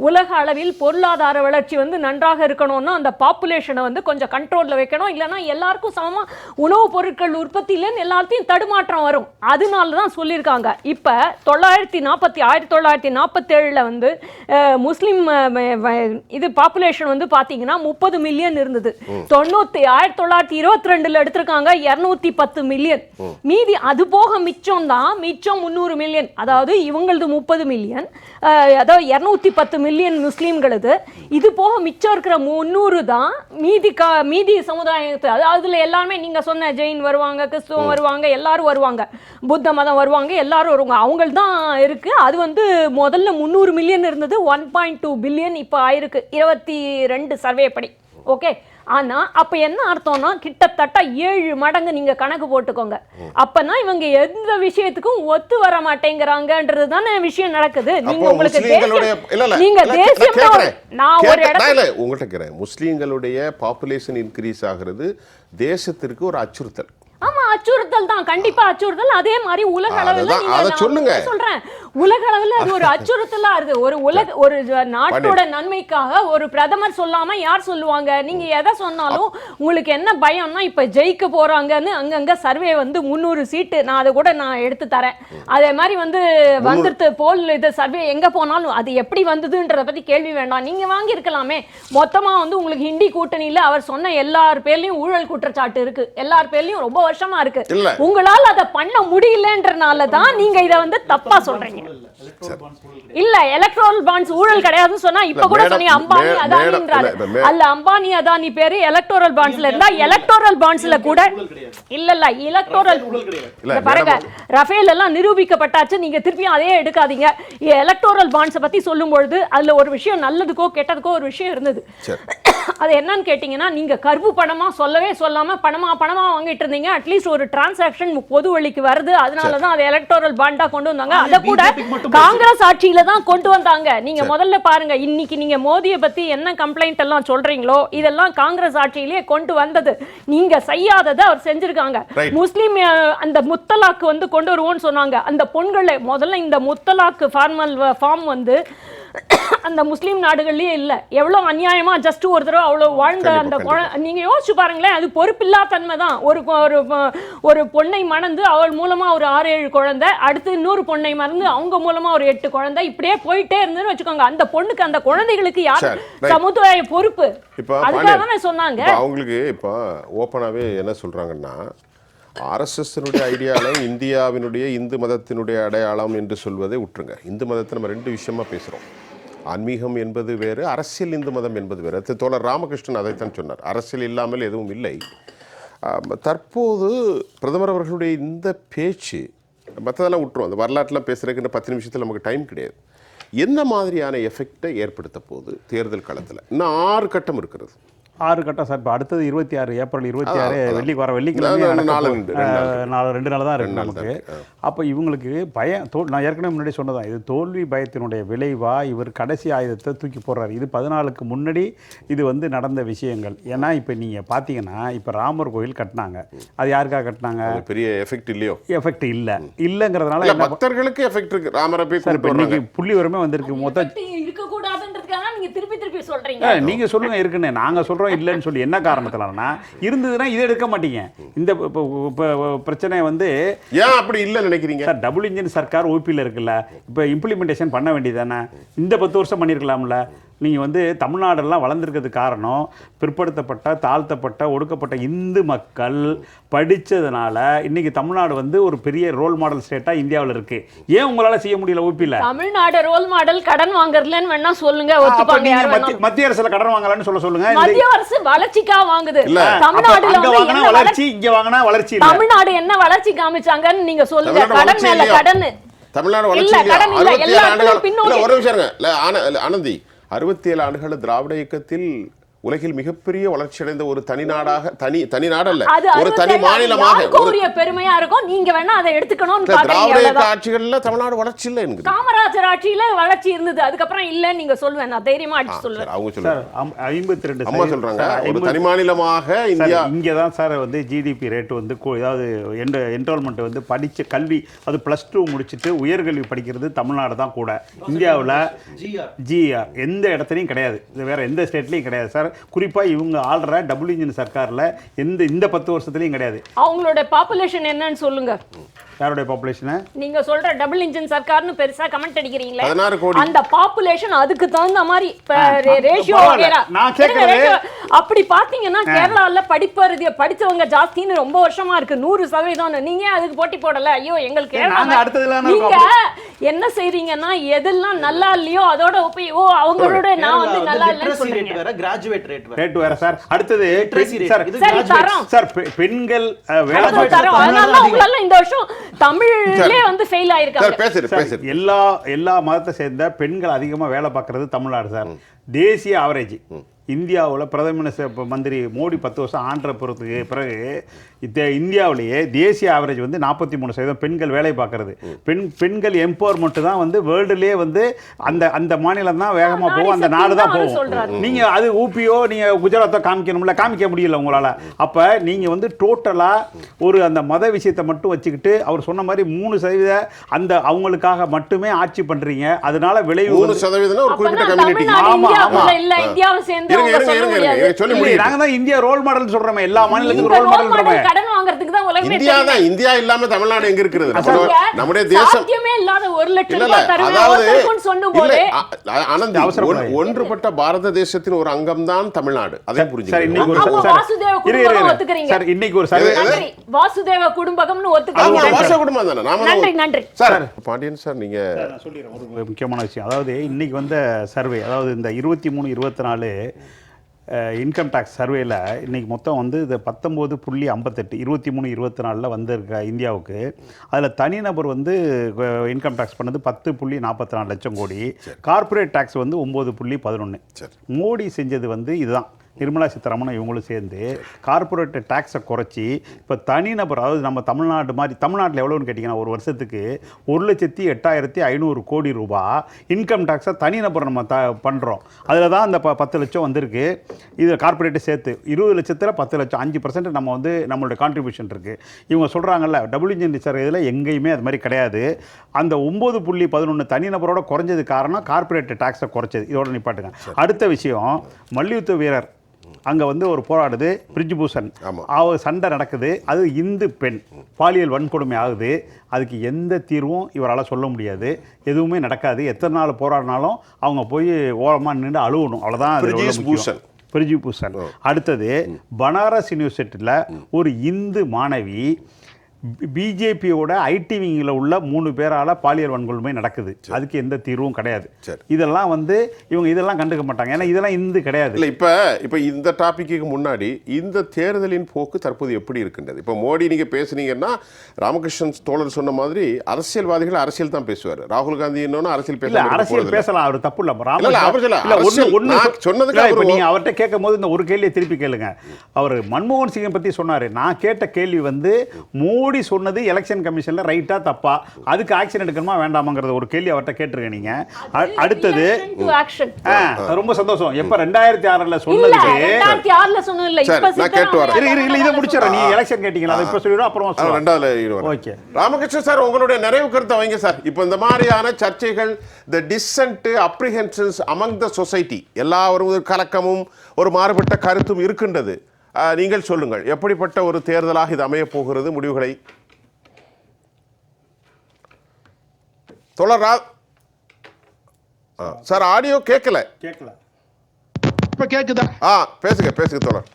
உலக அளவில் பொருளாதார வளர்ச்சி வந்து நன்றாக இருக்கணும்னா அந்த பாப்புலேஷனை வந்து கொஞ்சம் கண்ட்ரோல்ல வைக்கணும். இல்லைன்னா எல்லாருக்கும் சமமா உணவுப் பொருட்கள் உற்பத்தியிலேருந்து எல்லாத்தையும் தடுமாற்றம் வரும். அதனால தான் சொல்லியிருக்காங்க. இப்ப 1947 வந்து முஸ்லிம் இது பாப்புலேஷன் வந்து பாத்தீங்கன்னா 30 மில்லியன் இருந்தது. 1922 எடுத்திருக்காங்க 210 மில்லியன். மீதி அது போக மிச்சம் 300 மில்லியன். அதாவது இவங்களது 30 மில்லியன், அதாவது 210 மில்லியன் முஸ்லீம்களது. இது போக மிச்சம் இருக்கிற 300 தான் மீதி சமுதாயத்து. அதுல எல்லாமே நீங்க சொன்ன ஜெயின் வருவாங்க, கிறிஸ்துவம் வருவாங்க, எல்லாரும் வருவாங்க, புத்த மதம் வருவாங்க, எல்லாரும் வருவாங்க. அவங்கள் தான் இருக்கு. அது வந்து முதல்ல 300 மில்லியன் இருந்தது, 1.2 பில்லியன் இப்போ ஆயிருக்கு 22 சர்வே படி. ஓகே, ஆனா அப்ப என்ன அர்த்தம்னா கிட்டத்தட்ட 7 மடங்கு நீங்க கணக்கு போட்டுக்கோங்க. அப்பனா இவங்க எந்த விஷயத்துக்கும் ஒத்து வர மாட்டேங்கிறாங்கன்றது தானே விஷயம் நடக்குது. நீங்க உங்களுக்கு நீங்க தேசியம் நான் ஒரு இடத்துல உங்கள்கிட்ட கேட்கிறேன், முஸ்லீம்களுடைய பாப்புலேஷன் இன்க்ரீஸ் ஆகிறது தேசத்திற்கு ஒரு அச்சுறுத்தல். ஆமா, அச்சுறுத்தல் தான், கண்டிப்பா அச்சுறுத்தல். அதே மாதிரி உலக அளவுல சொல்றேன், உலக அளவுல அது ஒரு அச்சுறுத்தலா இருக்கு. ஒரு நாட்டோட நன்மைக்காக ஒரு பிரதமர் சொல்லாம யார் சொல்லுவாங்க? நீங்க எதை சொன்னாலும் உங்களுக்கு என்ன பயம்னா, இப்ப ஜெயிக்க போறாங்கன்னு அங்கங்க சர்வே வந்து 300 சீட்டு, நான் அதை கூட நான் எடுத்து தரேன். அதே மாதிரி வந்துட்டு போல் இது சர்வே எங்க போனாலும் அது எப்படி வந்ததுன்றத பத்தி கேள்வி வேண்டாம். நீங்க வாங்கி இருக்கலாமே. மொத்தமா வந்து உங்களுக்கு ஹிந்தி கூட்டணியில அவர் சொன்ன எல்லார் பேர்லயும் ஊழல் குற்றச்சாட்டு இருக்கு, எல்லார் பேர்லயும் ரொம்ப வருஷமா இருக்கு. உங்களால அதை பண்ண முடியலன்றனால தான் நீங்க இதை வந்து தப்பா சொல்றீங்க. இல்ல, எலக்ட்ரல் பாண்ட்ஸ் ஊழல் கிடையாதுன்னு சொன்னா இப்ப கூட சொன்னீங்க அம்பானி அதானின்றாரு. அல்ல, அம்பானி அதானி பேரு எலக்டோரல் பாண்ட்ஸ்ல இருந்தா எலக்டோரல் பாண்ட்ஸ்ல கூட இல்ல எலக்டோரல் பாருங்க, ரஃபேல் எல்லாம் நிரூபிக்கப்பட்டாச்சு. நீங்க திருப்பி அதே எடுக்காதீங்க. எலக்டோரல் பாண்ட்ஸ் பத்தி சொல்லும் பொழுது அதுல ஒரு விஷயம் நல்லதுக்கோ கெட்டதுக்கோ ஒரு விஷயம் இருந்தது. அது என்னன்னு கேட்டீங்கன்னா, நீங்க கருப்பு பணமா சொல்லவே சொல்லாம பணமா வாங்கிட்டு இருந்தீங்க. அட்லீஸ்ட் ஒரு டிரான்சாக்ஷன் பொது வழிக்கு வருது, அதனாலதான் அது எலக்டோரல் பாண்டா கொண்டு வந்தாங்க. அத கூட காங்கிரஸ் ஆட்சியில தான் கொண்டு வந்தாங்க. நீங்க முதல்ல பாருங்க, இன்னைக்கு நீங்க மோடியை பத்தி என்ன கம்ப்ளைண்ட் எல்லாம் சொல்றீங்களோ இதெல்லாம் காங்கிரஸ் ஆட்சியிலேயே கொண்டு வந்தது. நீங்க செய்யாததை அவர் செஞ்சிருக்காங்க. முஸ்லீம் அந்த முத்தலாக்கு வந்து கொண்டு வருவோம்னு சொன்னாங்க. அந்த பொண்களை முதல்ல இந்த முத்தலாக்கு ஃபார்ம் வந்து அந்த முஸ்லீம் நாடுகள்லயே இல்ல. எவ்வளவு அநியாயமா ஜஸ்ட் ஒரு தடவை அவ்வளவு வாழ்ந்த அந்த நீங்க யோசிச்சு பாருங்களேன். அது பொறுப்பில்லா தன்மை தான். ஒரு பொண்ணை மணந்து அவள் மூலமா ஒரு 6-7 குழந்தை, அடுத்து இன்னொரு பொண்ணை மறந்து அவங்க மூலமா ஒரு 8 குழந்தை, இப்படியே போயிட்டே இருந்துன்னு வச்சுக்கோங்க. அந்த பொண்ணுக்கு அந்த குழந்தைகளுக்கு யார் சமுதாய பொறுப்பு? அதுக்காக தானே சொன்னாங்க. அவங்களுக்கு இப்போ ஓப்பனாவே என்ன சொல்றாங்கன்னா, ஆர்எஸ்எஸ்னுடைய அடையாளம் இந்தியாவினுடைய இந்து மதத்தினுடைய அடையாளம் என்று சொல்வதை விட்டுருங்க. இந்து மதத்தை நம்ம 2 விஷயமா பேசுகிறோம். ஆன்மீகம் என்பது வேறு, அரசியல் இந்து மதம் என்பது வேறு. தோழர் ராமகிருஷ்ணன் அதைத்தான் சொன்னார், அரசியல் இல்லாமல் எதுவும் இல்லை. தற்போது பிரதமர் அவர்களுடைய இந்த பேச்சு மற்றதெல்லாம் விட்டுரும். அந்த வரலாற்றுலாம் பேசுகிறதுக்கு 10 நிமிஷத்தில் நமக்கு டைம் கிடையாது. என்ன மாதிரியான எஃபெக்டை ஏற்படுத்த போகுது தேர்தல் களத்தில்? இன்னும் 6 கட்டம் இருக்கிறது. 6 கட்டம் சார். இப்போ அடுத்தது 26 ஏப்ரல் 26 வெள்ளிக்கிழமை 2 நாள் தான் இருக்கு நமக்கு. அப்போ இவங்களுக்கு பயம், நான் ஏற்கனவே முன்னாடி சொன்னதான், இது தோல்வி பயத்தினுடைய விளைவா இவர் கடைசி ஆயுதத்தை தூக்கி போடுறாரு. இது 14க்கு முன்னாடி இது வந்து நடந்த விஷயங்கள். ஏன்னா இப்போ நீங்கள் பார்த்தீங்கன்னா, இப்போ ராமர் கோயில் கட்டினாங்க, அது யாருக்காக கட்டினாங்க? பெரிய எஃபெக்ட் இல்லையோ? எஃபெக்ட் இல்லைங்கிறதுனால பக்தர்களுக்கு எஃபெக்ட் இருக்கு. ராமரை போய் இன்னைக்கு புள்ளி வரமே வந்திருக்கு. மொத்தம் நீங்க சொல்லுங்க இருக்குன்னு, நாங்க சொல்றோம் இல்லைன்னு சொல்லி. என்ன காரணத்தினா இருந்ததுன்னா இதை எடுக்க மாட்டீங்க. இந்த பிரச்சனை வந்து ஏன் அப்படி இல்லை நினைக்கிறீங்க சார்? டபுள் இன்ஜின் சர்க்கார் ஓபியில் இருக்குல்ல, இப்போ இம்ப்ளிமெண்டேஷன் பண்ண வேண்டியதானே? இந்த 10 வருஷம் பண்ணியிருக்கலாம்ல. நீங்கள் வந்து தமிழ்நாடெல்லாம் வளர்ந்துருக்கிறதுக்கு காரணம் பிற்படுத்தப்பட்ட தாழ்த்தப்பட்ட ஒடுக்கப்பட்ட இந்து மக்கள் படித்ததுனால இன்னைக்கு தமிழ்நாடு வந்து ஒரு பெரிய ரோல் மாடல் ஸ்டேட்டாக இந்தியாவில் இருக்குது. ஏன் உங்களால் செய்ய முடியல ஊபியில்? தமிழ்நாடு ரோல் மாடல் கடன் வாங்குறதுலன்னு வேணா சொல்லுங்க, ஒத்துப்பாங்க. யார் வேணாலும் மத்திய அரசுல கடன் வாங்கலாம்னு சொல்லுங்க. மத்திய அரசு வளர்ச்சிக்காக வாங்குது. தமிழ்நாடுல அங்க வாங்கினா வளர்ச்சி, இங்க வாங்கினா வளர்ச்சி இல்ல. தமிழ்நாடு என்ன வளர்ச்சி காமிச்சாங்கன்னு நீங்க சொல்லுங்க. கடன் மேல கடன். தமிழ்நாடு வளர்ச்சி இல்ல. 67 ஆண்டுகள் ஒரு விஷயம் இல்ல ஆனந்தி, 67 ஆண்டுகள் திராவிட இயக்கத்தில் உலகில் மிகப்பெரிய வளர்ச்சி அடைந்த ஒரு தனி நாடாக, தனி நாடல்ல, ஒரு தனி மாநிலமாக ஒரு பெருமையா இருக்கும். நீங்க வேணா அதை எடுத்துக்கணும். திராவிட இயக்க ஆட்சிகள்ல தமிழ்நாடு வளர்ச்சி இல்ல என்குது. காமராஜர் ஆட்சியில வளர்ச்சி இருந்தது, அதுக்கப்புறம் இல்ல நீங்க சொல்லுவேன். நான் தைரியமா அடிச்சு சொல்லுவேன். அவங்க சொல்றாங்க 52 அம்மா சொல்றாங்க ஒரு தனி மாநிலமாக இந்தியா. இங்க தான் சார் வந்து ஜிடிபி ரேட் வந்து ஏதாவது என்ரோல்மெண்ட் வந்து படிச்ச கல்வி, அது +2 முடிச்சிட்டு உயர்கல்வி படிக்கிறது தமிழ்நாடு தான் கூட. இந்தியாவில் ஜிஆர் எந்த இடத்துலையும் கிடையாது. இது வேற எந்த ஸ்டேட்லையும் கிடையாது சார். குறிப்பா இவங்க ஆள்ற டபுள் இன்ஜின் சர்க்கார்ல இந்த 10 வருஷத்துலயும் கிடையாது. அவங்களோட பாப்புலேஷன் என்னன்னு சொல்லுங்க. யாரோட பாப்புலேஷன்? நீங்க சொல்ற டபுள் இன்ஜின் சர்க்கார்னு பெருசா கமெண்ட் அடிக்கிறீங்களே, 16 கோடி. அந்த பாப்புலேஷன் அதுக்கு தகுந்த மாதிரி ரேஷியோ நான் கேக்குறது அப்படி பாத்தீங்கன்னா கேரளால படிச்சவங்க ஜாஸ்தின்னு ரொம்ப வருஷமா இருக்கு. 100% நீங்க அதுக்கு போட்டி போடல. ஐயோ எங்களுக்கு நீங்க என்ன செய்றீங்கன்னா எதெல்லாம் நல்லா இல்லையோ அதோட அவங்களோட நான் வந்து நல்லா இல்லைன்னு சொல்றீங்க. வேற கிராஜுவேட் ரேட் வேற சார். அடுத்தது சார் பெண்கள் வேலை உங்களால இந்த வருஷம் தமிழ்லே வந்து ஃபெயில் ஆயிருக்காங்க. எல்லா மதத்தை சேர்ந்த பெண்கள் அதிகமா வேலை பார்க்கறது தமிழ்நாடு சார். தேசிய ஆவரேஜ் இந்தியாவில் பிரதம மினிஸ்டர் மந்திரி மோடி 10 வருஷம் ஆண்ட பொறுத்துக்கு பிறகு இந்தியாவிலேயே தேசிய ஆவரேஜ் வந்து 43% பெண்கள் வேலை பார்க்கறது. பெண்கள் எம்பவர்மெண்ட் தான் வந்து வேர்ல்டுலேயே வந்து அந்த மாநிலம் தான் வேகமாக போகும், அந்த நாடு தான் போகும். நீங்கள் அது ஊபியோ நீங்கள் குஜராத்தோ காமிக்கணும்ல, காமிக்க முடியல உங்களால். அப்போ நீங்கள் வந்து டோட்டலாக ஒரு அந்த மத விஷயத்தை மட்டும் வச்சுக்கிட்டு அவர் சொன்ன மாதிரி 3% அந்த அவங்களுக்காக மட்டுமே ஆட்சி பண்ணுறீங்க. அதனால விளைவு 3% ஒரு குறிப்பிட்ட கம்யூனிட்டி. இந்தியாவை சேர்ந்து நாங்க தான் இந்தியா ரோல் மாடல் சொல்றோமே, எல்லா மாநிலத்துக்கும் ரோல் மாடல் சொல்றோமே. கடன் வாங்குறதுக்கு தான் உலகமே இந்தியா இல்லாம தமிழ்நாடு எங்க இருக்குது? நம்முடைய தேசம் சாத்தியமே இல்லாத 1 லட்சம் ரூபாய் தருவேன் சொன்னும்போது ஆனந்தி, ஒன்றுபட்ட பாரத தேசத்தின் ஒரு அங்கம் தான் தமிழ்நாடு. அதை புரிஞ்சுக்கணும். வாசுதேவ குடும்பம் ஒத்துக்கறீங்க சார். இன்னைக்கு ஒரு சர்வே வாசுதேவ குடும்பம்னு ஒத்துக்கறீங்க. வாசுதேவ குடும்பம் தான. நாம நன்றி சார். பாண்டியன் சார், நீங்க சொல்லிடுறேன் ஒரு முக்கியமான விஷயம். அதாவது இன்னைக்கு வந்த சர்வே, அதாவது இந்த 23-24 இன்கம் டேக்ஸ் சர்வேல இன்றைக்கி மொத்தம் வந்து இது 19.58 23-24 வந்திருக்க இந்தியாவுக்கு. அதில் தனிநபர் வந்து இன்கம் டேக்ஸ் பண்ணது 10.44 லட்சம் கோடி. கார்பரேட் டேக்ஸ் வந்து 9.11. மோடி செஞ்சது வந்து இதுதான். நிர்மலா சீதாராமன் இவங்களும் சேர்ந்து கார்பரேட் டேக்ஸை குறைச்சி இப்போ தனிநபர், அதாவது நம்ம தமிழ்நாட்டில் எவ்வளோன்னு கேட்டிங்கன்னா ஒரு வருஷத்துக்கு 1,08,500 கோடி ரூபாய் இன்கம் டேக்ஸை தனிநபர் நம்ம பண்ணுறோம். அதில் தான் அந்த 10 லட்சம் வந்திருக்கு. இது கார்பரேட்டை சேர்த்து 20 லட்சத்தில் 10 லட்சம் 5% நம்ம வந்து நம்மளுடைய கான்ட்ரிபியூஷன் இருக்குது. இவங்க சொல்கிறாங்கல்ல டபுள் இன்ஜின் சார், இதில் எங்கேயுமே அது மாதிரி கிடையாது. அந்த 9.11 தனிநபரோட குறைஞ்சது காரணம் கார்பரேட் டேக்ஸை குறைச்சது. இதோட நிப்பாட்டுங்க. அடுத்த விஷயம், மல்யுத்த வீரர் அங்கே வந்து ஒரு போராடுது பிரிஜ்பூஷன், சண்டை நடக்குது. அது இந்து பெண் பாலியல் வன்கொடுமை ஆகுது. அதுக்கு எந்த தீர்வும் இவரால் சொல்ல முடியாது, எதுவுமே நடக்காது. எத்தனை நாள் போராடினாலும் அவங்க போய் ஓரமாக நின்று அழுவணும், அவ்வளோதான். பிரிஜ்பூஷன். அடுத்தது பனாரஸ் யூனிவர்சிட்டியில் ஒரு இந்து மாணவி பிஜேபியோட ஐடி விங்கில் உள்ள 3 பேரால் பாலியல் வன்கொடுமை நடக்குது. அதுக்கு எந்த தீர்வும் கிடையாது. இதெல்லாம் வந்து இவங்க இதெல்லாம் கண்டுக்க மாட்டாங்க, ஏன்னா இதெல்லாம் இந்து கிடையாது. இல்லை, இப்போ இந்த டாபிக்கு முன்னாடி இந்த தேர்தலின் போக்கு தற்போது எப்படி இருக்கின்றது? இப்போ மோடி நீங்கள் பேசுனீங்கன்னா ராமகிருஷ்ணன் தோழர் சொன்ன மாதிரி அரசியல்வாதிகள் அரசியல் தான் பேசுவார். ராகுல் காந்தி இன்னொன்று அரசியல் பேசலாம், அவர் தப்பு இல்லை. சொன்னதுக்கு நீங்கள் அவர்கிட்ட கேட்கும் போது இந்த ஒரு கேள்வியை திருப்பி கேளுங்க. அவர் மன்மோகன் சிங்கை பற்றி சொன்னார். நான் கேட்ட கேள்வி வந்து மோடி சொன்னது எலெக்ஷன் கமிஷன்ல ரைட்டா தப்பா, அதுக்கு ஆக்ஷன் எடுக்கணுமா வேண்டாமாங்கிறது ஒரு கேள்வி அவர்கிட்ட கேட்டிருக்கீங்க நீங்க. அடுத்தது ரொம்ப சந்தோஷம். எப்ப 2006ல சொன்னதுக்கு 2006ல சொன்னது இல்ல, இதை முடிச்சறேன். நீங்க எலெக்ஷன் கேட்டீங்களா, அதை இப்ப சொல்லிடுறோம், அப்புறமா சொல்றேன். ரெண்டாவது ஓகே. ராமகிருஷ்ணன் சார், உங்களுடைய நிறைவு கருத்தை வைங்க சார். இப்போ இந்த மாதிரியான சர்ச்சைகள், the dissent apprehensions among the society, எல்லாரும் கலக்கமும் ஒரு மாறுபட்ட கருத்தும் இருக்கின்றது. நீங்கள் சொல்லுங்கள், எப்படிப்பட்ட ஒரு தேர்தலாக இது அமைய போகிறது? முடிவுகளை தொடரா சார். ஆடியோ கேட்கல. இப்ப கேக்குதா? பேசுங்க தோழர்.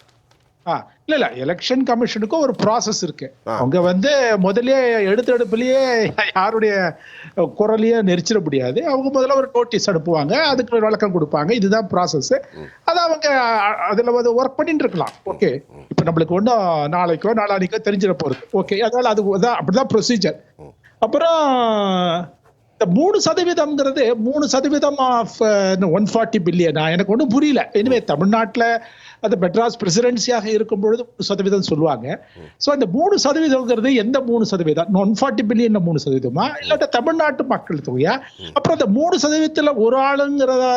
இல்ல எலெக்ஷன் கமிஷனுக்கும் ஒரு ப்ராசஸ் இருக்கு. அவங்க வந்து முதல்ல எடுப்பிலேயே யாருடைய குரலையே நெரிச்சிட முடியாது. அவங்க முதல்ல ஒரு நோட்டீஸ் அனுப்புவாங்க, அதுக்கு ஒரு விளக்கம் கொடுப்பாங்க. இதுதான் ப்ராசஸ். அது அவங்க அதுல வந்து ஒர்க் பண்ணிட்டு இருக்கலாம். ஓகே, இப்ப நம்மளுக்கு ஒன்றும் நாளைக்கோ நாளானிக்கோ தெரிஞ்சிட போறது. ஓகே, அதனால அது அப்படிதான் ப்ரொசீஜர். அப்புறம் இந்த 3%ங்கிறது 3% ஆஃப் 140 பில்லியன் எனக்கு ஒன்றும் புரியல. எனவே தமிழ்நாட்டில் அது மெட்ராஸ் பிரசிடென்சியாக இருக்கும் பொழுது 3% சொல்லுவாங்க. ஸோ அந்த 3%ங்கிறது எந்த 3%? 140 பில்லியன் 3%மா இல்லாட்ட தமிழ்நாட்டு மக்கள் தொகையா? அப்புறம் அந்த 3%த்துல ஒரு ஆளுங்கிறத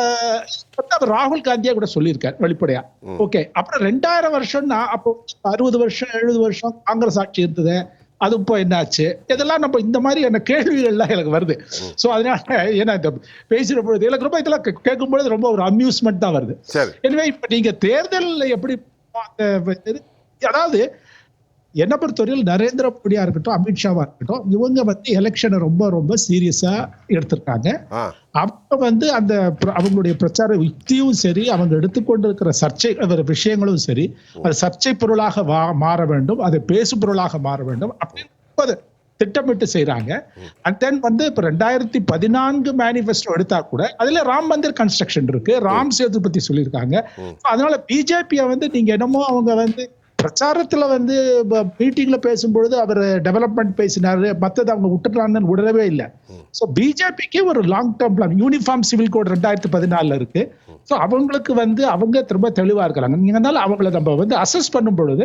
அவர் ராகுல் காந்தியா கூட சொல்லியிருக்காரு வெளிப்படையா. ஓகே, அப்புறம் 2000 வருஷம்னா அப்போ 60 வருஷம் 70 வருஷம் காங்கிரஸ் ஆட்சி இருந்தது, அது இப்போ என்னாச்சு? இதெல்லாம் நம்ம இந்த மாதிரியான கேள்விகள்லாம் எனக்கு வருது. ஸோ அதனால ஏன்னா இந்த பேசுகிற பொழுது எனக்கு ரொம்ப இதெல்லாம் கேட்கும் பொழுது ரொம்ப ஒரு அம்யூஸ்மெண்ட் தான் வருது. எனவே இப்ப நீங்க தேர்தல் எப்படி அதாவது என்ன பொறுத்தவரையில் நரேந்திர மோடியா இருக்கட்டும், அமித்ஷாவா இருக்கட்டும், இவங்க வந்து எலெக்ஷனை ரொம்ப ரொம்ப சீரியஸா எடுத்திருக்காங்க. அப்ப வந்து அந்த அவங்களுடைய பிரச்சார யுக்தியும் சரி, அவங்க எடுத்துக்கொண்டிருக்கிற சர்ச்சை விஷயங்களும் சரி, அது சர்ச்சை பொருளாக மாற வேண்டும், அது பேசு பொருளாக மாற வேண்டும் அப்படின்னு திட்டமிட்டு செய்யறாங்க. அண்ட் தென் வந்து இப்ப 2014 மேனிஃபெஸ்டோ எடுத்தா கூட அதுல ராம் மந்திர் கன்ஸ்ட்ரக்ஷன் இருக்கு, ராம் சேது பத்தி சொல்லியிருக்காங்க. அதனால பிஜேபியை வந்து நீங்க என்னமோ அவங்க வந்து பிரச்சாரத்துல வந்து மீட்டிங்ல பேசும்பொழுது அவர் டெவலப்மெண்ட் பேசினாரு, மற்றது அவங்க விட்டுறாங்கன்னு விடவே இல்லை. ஸோ பிஜேபிக்கு ஒரு long term plan, uniform civil code 2014 இருக்கு. ஸோ அவங்களுக்கு வந்து அவங்க திரும்ப தெளிவா இருக்கிறாங்க. நீங்கனால அவங்களை நம்ம வந்து அசஸ் பண்ணும் பொழுது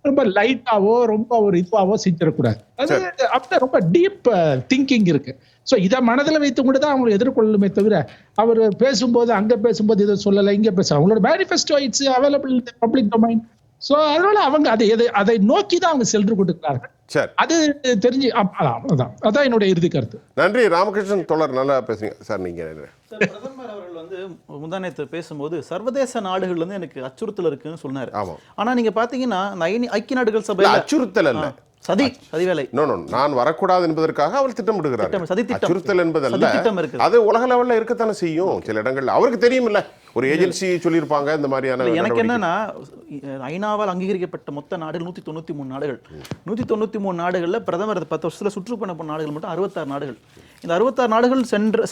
ரொம்ப லைட்டாவோ ரொம்ப ஒரு இதுவாவோ செஞ்சிடக்கூடாது. அது அப்ப ரொம்ப டீப் திங்கிங் இருக்கு. ஸோ இதை மனதில் வைத்து கூட தான் அவங்க எதிர்கொள்ளணுமே தவிர அவர் பேசும்போது அங்க பேசும்போது இதை சொல்லலை, இங்க பேச அவங்களோட manifesto it's available in public domain. So அதனால அவங்க அதை நோக்கி தான் அவங்க சென்று கொடுக்கிறார்கள். அது தெரிஞ்சு அதான் என்னுடைய இறுதி கருத்து. நன்றி ராமகிருஷ்ணன் தோழர், நல்லா பேசுறீங்க சார். நீங்க பிரதமர் அவர்கள் வந்து முந்தானேத்து பேசும்போது சர்வதேச நாடுகள் வந்து எனக்கு அச்சுறுத்தல் இருக்குன்னு சொன்னாரு. ஆனா நீங்க பாத்தீங்கன்னா ஐக்கிய நாடுகள் சபையில அச்சுறுத்தல் அல்ல, சதிவேலை. நான் வரக்கூடாது என்பதற்காக அவர் திட்டமிடுகிறார். அச்சுறுத்தல் என்பதல்ல, அது உலக லெவல்ல இருக்கத்தானே செய்யும். சில இடங்கள்ல அவருக்கு தெரியும் இல்ல, ஒரு ஏஜென்சி சொல்லியிருப்பாங்க இந்த மாதிரியான. எனக்கு என்னன்னா, ஐநாவால் அங்கீகரிக்கப்பட்ட மொத்த நாடுகள் 193 நாடுகள். 193 நாடுகள்ல பிரதமர் 10 வருஷத்துல சுற்றுப்பயணம் பண்ண நாடுகள் மட்டும் 66 நாடுகள். இந்த 66 நாடுகள்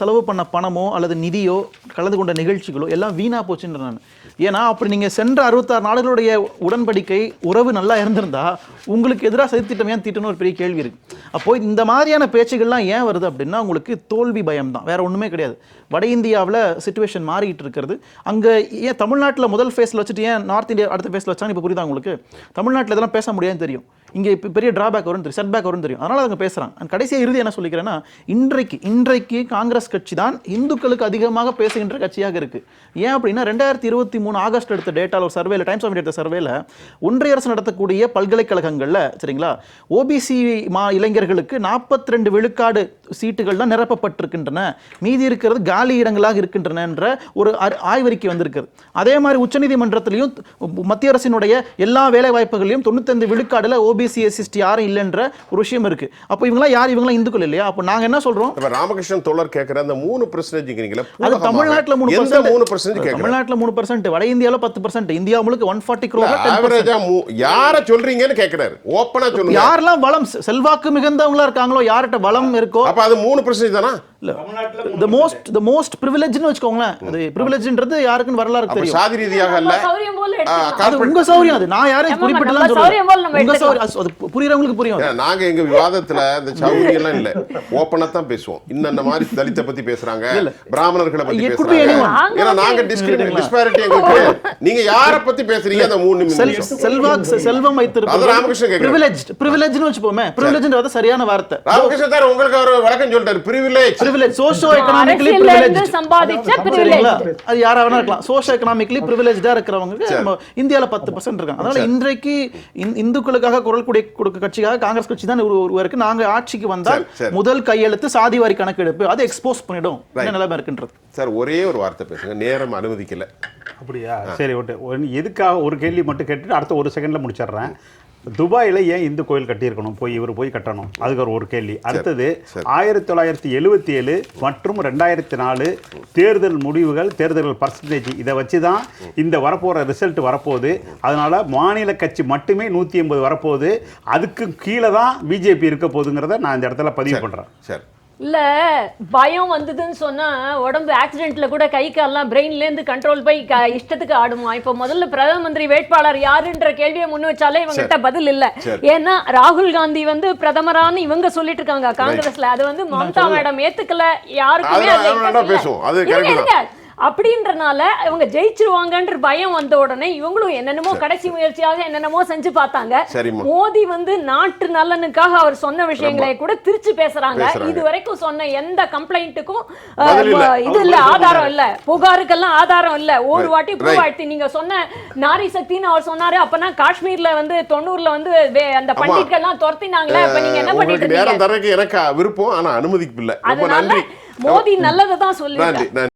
செலவு பண்ண பணமோ அல்லது நிதியோ கலந்து கொண்ட நிகழ்ச்சிகளோ எல்லாம் வீணா போச்சுன்ற நான். ஏன்னா அப்படி நீங்க சென்ற 66 நாடுகளுடைய உடன்படிக்கை உறவு நல்லா இருந்திருந்தா உங்களுக்கு எதிராக சதித்திட்டம் ஏன் தீட்டணும் ஒரு பெரிய கேள்வி இருக்கு. அப்போ இந்த மாதிரியான பேச்சுகள்லாம் ஏன் வருது அப்படின்னா உங்களுக்கு தோல்வி பயம் தான், வேற ஒண்ணுமே கிடையாது. வட இந்தியாவில் சிச்சுவேஷன் மாறிட்டு இருக்கிறது. அங்கே ஏன் தமிழ்நாட்டில் முதல் ஃபேஸில் வச்சுட்டு ஏன் நார்த் இந்தியா அடுத்த ஃபேஸில் வச்சாங்க இப்போ புரியுதா உங்களுக்கு? தமிழ்நாட்டில் இதெல்லாம் பேச முடியாதுன்னு தெரியும், இங்கே இப்போ பெரிய டிராபேக் வரும் தெரியும், செட்பேக் வரும் தெரியும், அதனால அவங்க பேசுகிறாங்க. கடைசியாக இறுதி என்ன சொல்லிக்கிறேன்னா, இன்றைக்கு காங்கிரஸ் கட்சி தான் இந்துக்களுக்கு அதிகமாக பேசுகின்ற கட்சியாக இருக்கு. ஏன் அப்படின்னா 2023 ஆகஸ்ட் எடுத்த டேட்டாவில் ஒரு சர்வேல, டைம்ஸ் ஆஃப் இந்தியா எடுத்த சர்வேல ஒன்றிய அரசு நடத்தக்கூடிய பல்கலைக்கழகங்களில் சரிங்களா ஓபிசி இளைஞர்களுக்கு 42 விழுக்காடு சீட்டுகள் தான் நிரப்பப்பட்டிருக்கின்றன, மீதி இருக்கிறது காலி இடங்களாக இருக்கின்றன என்ற ஒரு ஆய்வறிக்கை வந்திருக்கிறது. அதே மாதிரி உச்சநீதிமன்றத்திலையும் மத்திய அரசினுடைய எல்லா வேலை வாய்ப்புகளையும் 95 விழுக்காடுல ஓபிசி எஸ்சி யாரும் இல்லைன்ற ஒரு விஷயம் இருக்கு. அப்போ இவங்களாம் இந்துக்கள் இல்லையா? அப்போ நாங்க என்ன சொல்றோம்? ராமகிருஷ்ணன் தோழர் கேட்கிற அந்த 3% அது தமிழ்நாட்டில் 3%, தமிழ்நாட்டில் 3%, வட இந்தியாவில் 10%, இந்தியா முழுக்க 140 crore. யார சொல்றீங்கன்னு கேட்கிறாரு, ஓப்பனா சொல்லுங்க. யாரெல்லாம் வளம் செல்வாக்கு மிகுந்தவங்களா இருக்காங்களோ, யார்கிட்ட வளம் இருக்கோ, அப்ப அது 3% தானா? the most privileged னு வெச்சுக்கோங்களேன். அது privilegeன்றது யாருக்குன்னு வரலாறு தெரியும். சாதி ரீதியாக அல்ல, அது உங்க சௌரியம். அது நான் யாரையும் குறிப்பிட்டலாம் சொல்றேன், உங்க சௌரியம். அது புரியறவங்களுக்கு புரியும். நாங்க எங்க விவாதத்துல இந்த சௌரியம் எல்லாம் இல்ல, ஓபனா தான் பேசுவோம். இந்த மாதிரி தலித்த பத்தி பேசுறாங்க, பிராமணர்களை பத்தி பேசுறாங்க. ஏன்னா நாங்க டிஸ்பாரிட்டி எங்களுக்கு. நீங்க யார பத்தி பேசுறீங்க? அந்த 3 நிமிஷம் செல்வம் வைத்திருப்பது ராமகிருஷ்ணன் கேக்குறாரு. privilegeன்னு வெச்சுப்போமே, privilegeன்றது சரியான வார்த்தை. ராமகிருஷ்ணன் சார் உங்களுக்கு ஒரு விளக்கம் சொல்லிட்டாரு. privilege சோஷியோ எகனாமிக்கலி பிரிவிலேஜ்ட் சம்பாதிச்ச பிரிவிலேஜ், அது யாராவது இருக்கலாம். சோஷியோ எகனாமிக்கலி பிரிவிலேஜ்டா இருக்கிறவங்களுக்கு இந்தியால 10% இருக்காங்க. அதனால இன்றைக்கு இந்துக்களுக்காக குரல் கொடுக்க கட்சியாக காங்கிரஸ் கட்சி தான் உருவாயிருக்கு. நாங்க ஆட்சிக்கு வந்தால் முதல் கையெழுத்து சாதி வாரி கணக்கெடுப்பு, அதை எக்ஸ்போஸ் பண்ணிடும் என்ன நிலைமை இருக்குன்றது. சார் ஒரே ஒரு வார்த்தை பேசுங்க, நேரம் அனுமதிக்கல. அப்படியா? சரி, ஓகே. எதுக்காக ஒரு கேள்வி மட்டும் கேட்டுட்டு அடுத்த ஒரு செகண்ட்ல முடிச்சிடுறேன். துபாயில் ஏன் இந்து கோயில் கட்டியிருக்கணும், இவர் போய் கட்டணும், அதுக்கு ஒரு கேள்வி. அடுத்தது 1977 மற்றும் 2004 தேர்தல் முடிவுகள், தேர்தல் பர்சன்டேஜ், இதை வச்சு தான் இந்த வரப்போகிற ரிசல்ட் வரப்போகுது. அதனால மாநில கட்சி மட்டுமே 180 வரப்போகுது, அதுக்கு கீழே தான் பிஜேபி இருக்க போகுதுங்கிறத நான் இந்த இடத்துல பதிவு பண்ணுறேன். சரி, இல்ல பயம் வந்ததுன்னு சொன்னா உடம்பு ஆக்சிடென்ட்ல கூட கை கால்லாம் பிரெயின்ல இருந்து கண்ட்ரோல் போய் இஷ்டத்துக்கு ஆடுமா? இப்ப முதல்ல பிரதம மந்திரி வேட்பாளர் யாருன்ற கேள்வியை முன் வச்சாலே இவங்கிட்ட பதில் இல்ல. ஏன்னா ராகுல் காந்தி வந்து பிரதமரான்னு இவங்க சொல்லிட்டு இருக்காங்க காங்கிரஸ்ல, அது வந்து மம்தா மேடம் ஏத்துக்கல, யாருக்குமே அப்படின்றனால இவங்க ஜெயிச்சிருவாங்கன்ற பயம் வந்த உடனே இவங்களும் என்னென்னமோ கடைசி முயற்சியாக என்னென்னமோ செஞ்சு பார்த்தாங்க. மோடி வந்து நாட்டு நலனுக்காக அவர் சொன்ன விஷயங்களை கூட திருச்சி பேசுறாங்க. இது வரைக்கும் சொன்ன எந்த கம்ப்ளைண்ட்டுக்கும் இது இல்ல, ஆதாரம் இல்ல, புகாருக்கெல்லாம் ஆதாரம் இல்ல. ஒரு வாட்டி ப்ரூவ் ஆயிடுச்சு. நீங்க சொன்ன நாரி சக்தின்னு அவர் சொன்னாரு, அப்பனா காஷ்மீர்ல வந்து 90ல வந்து அந்த பண்டிட்கள்லாம் துரத்தினாங்களே, அப்ப நீங்க என்ன பண்ணிட்டு இருக்கீங்க? எனக்கு விருப்பம், ஆனா அனுமதிக்கு இல்ல. அதனால மோடி நல்லதை தான் சொல்லி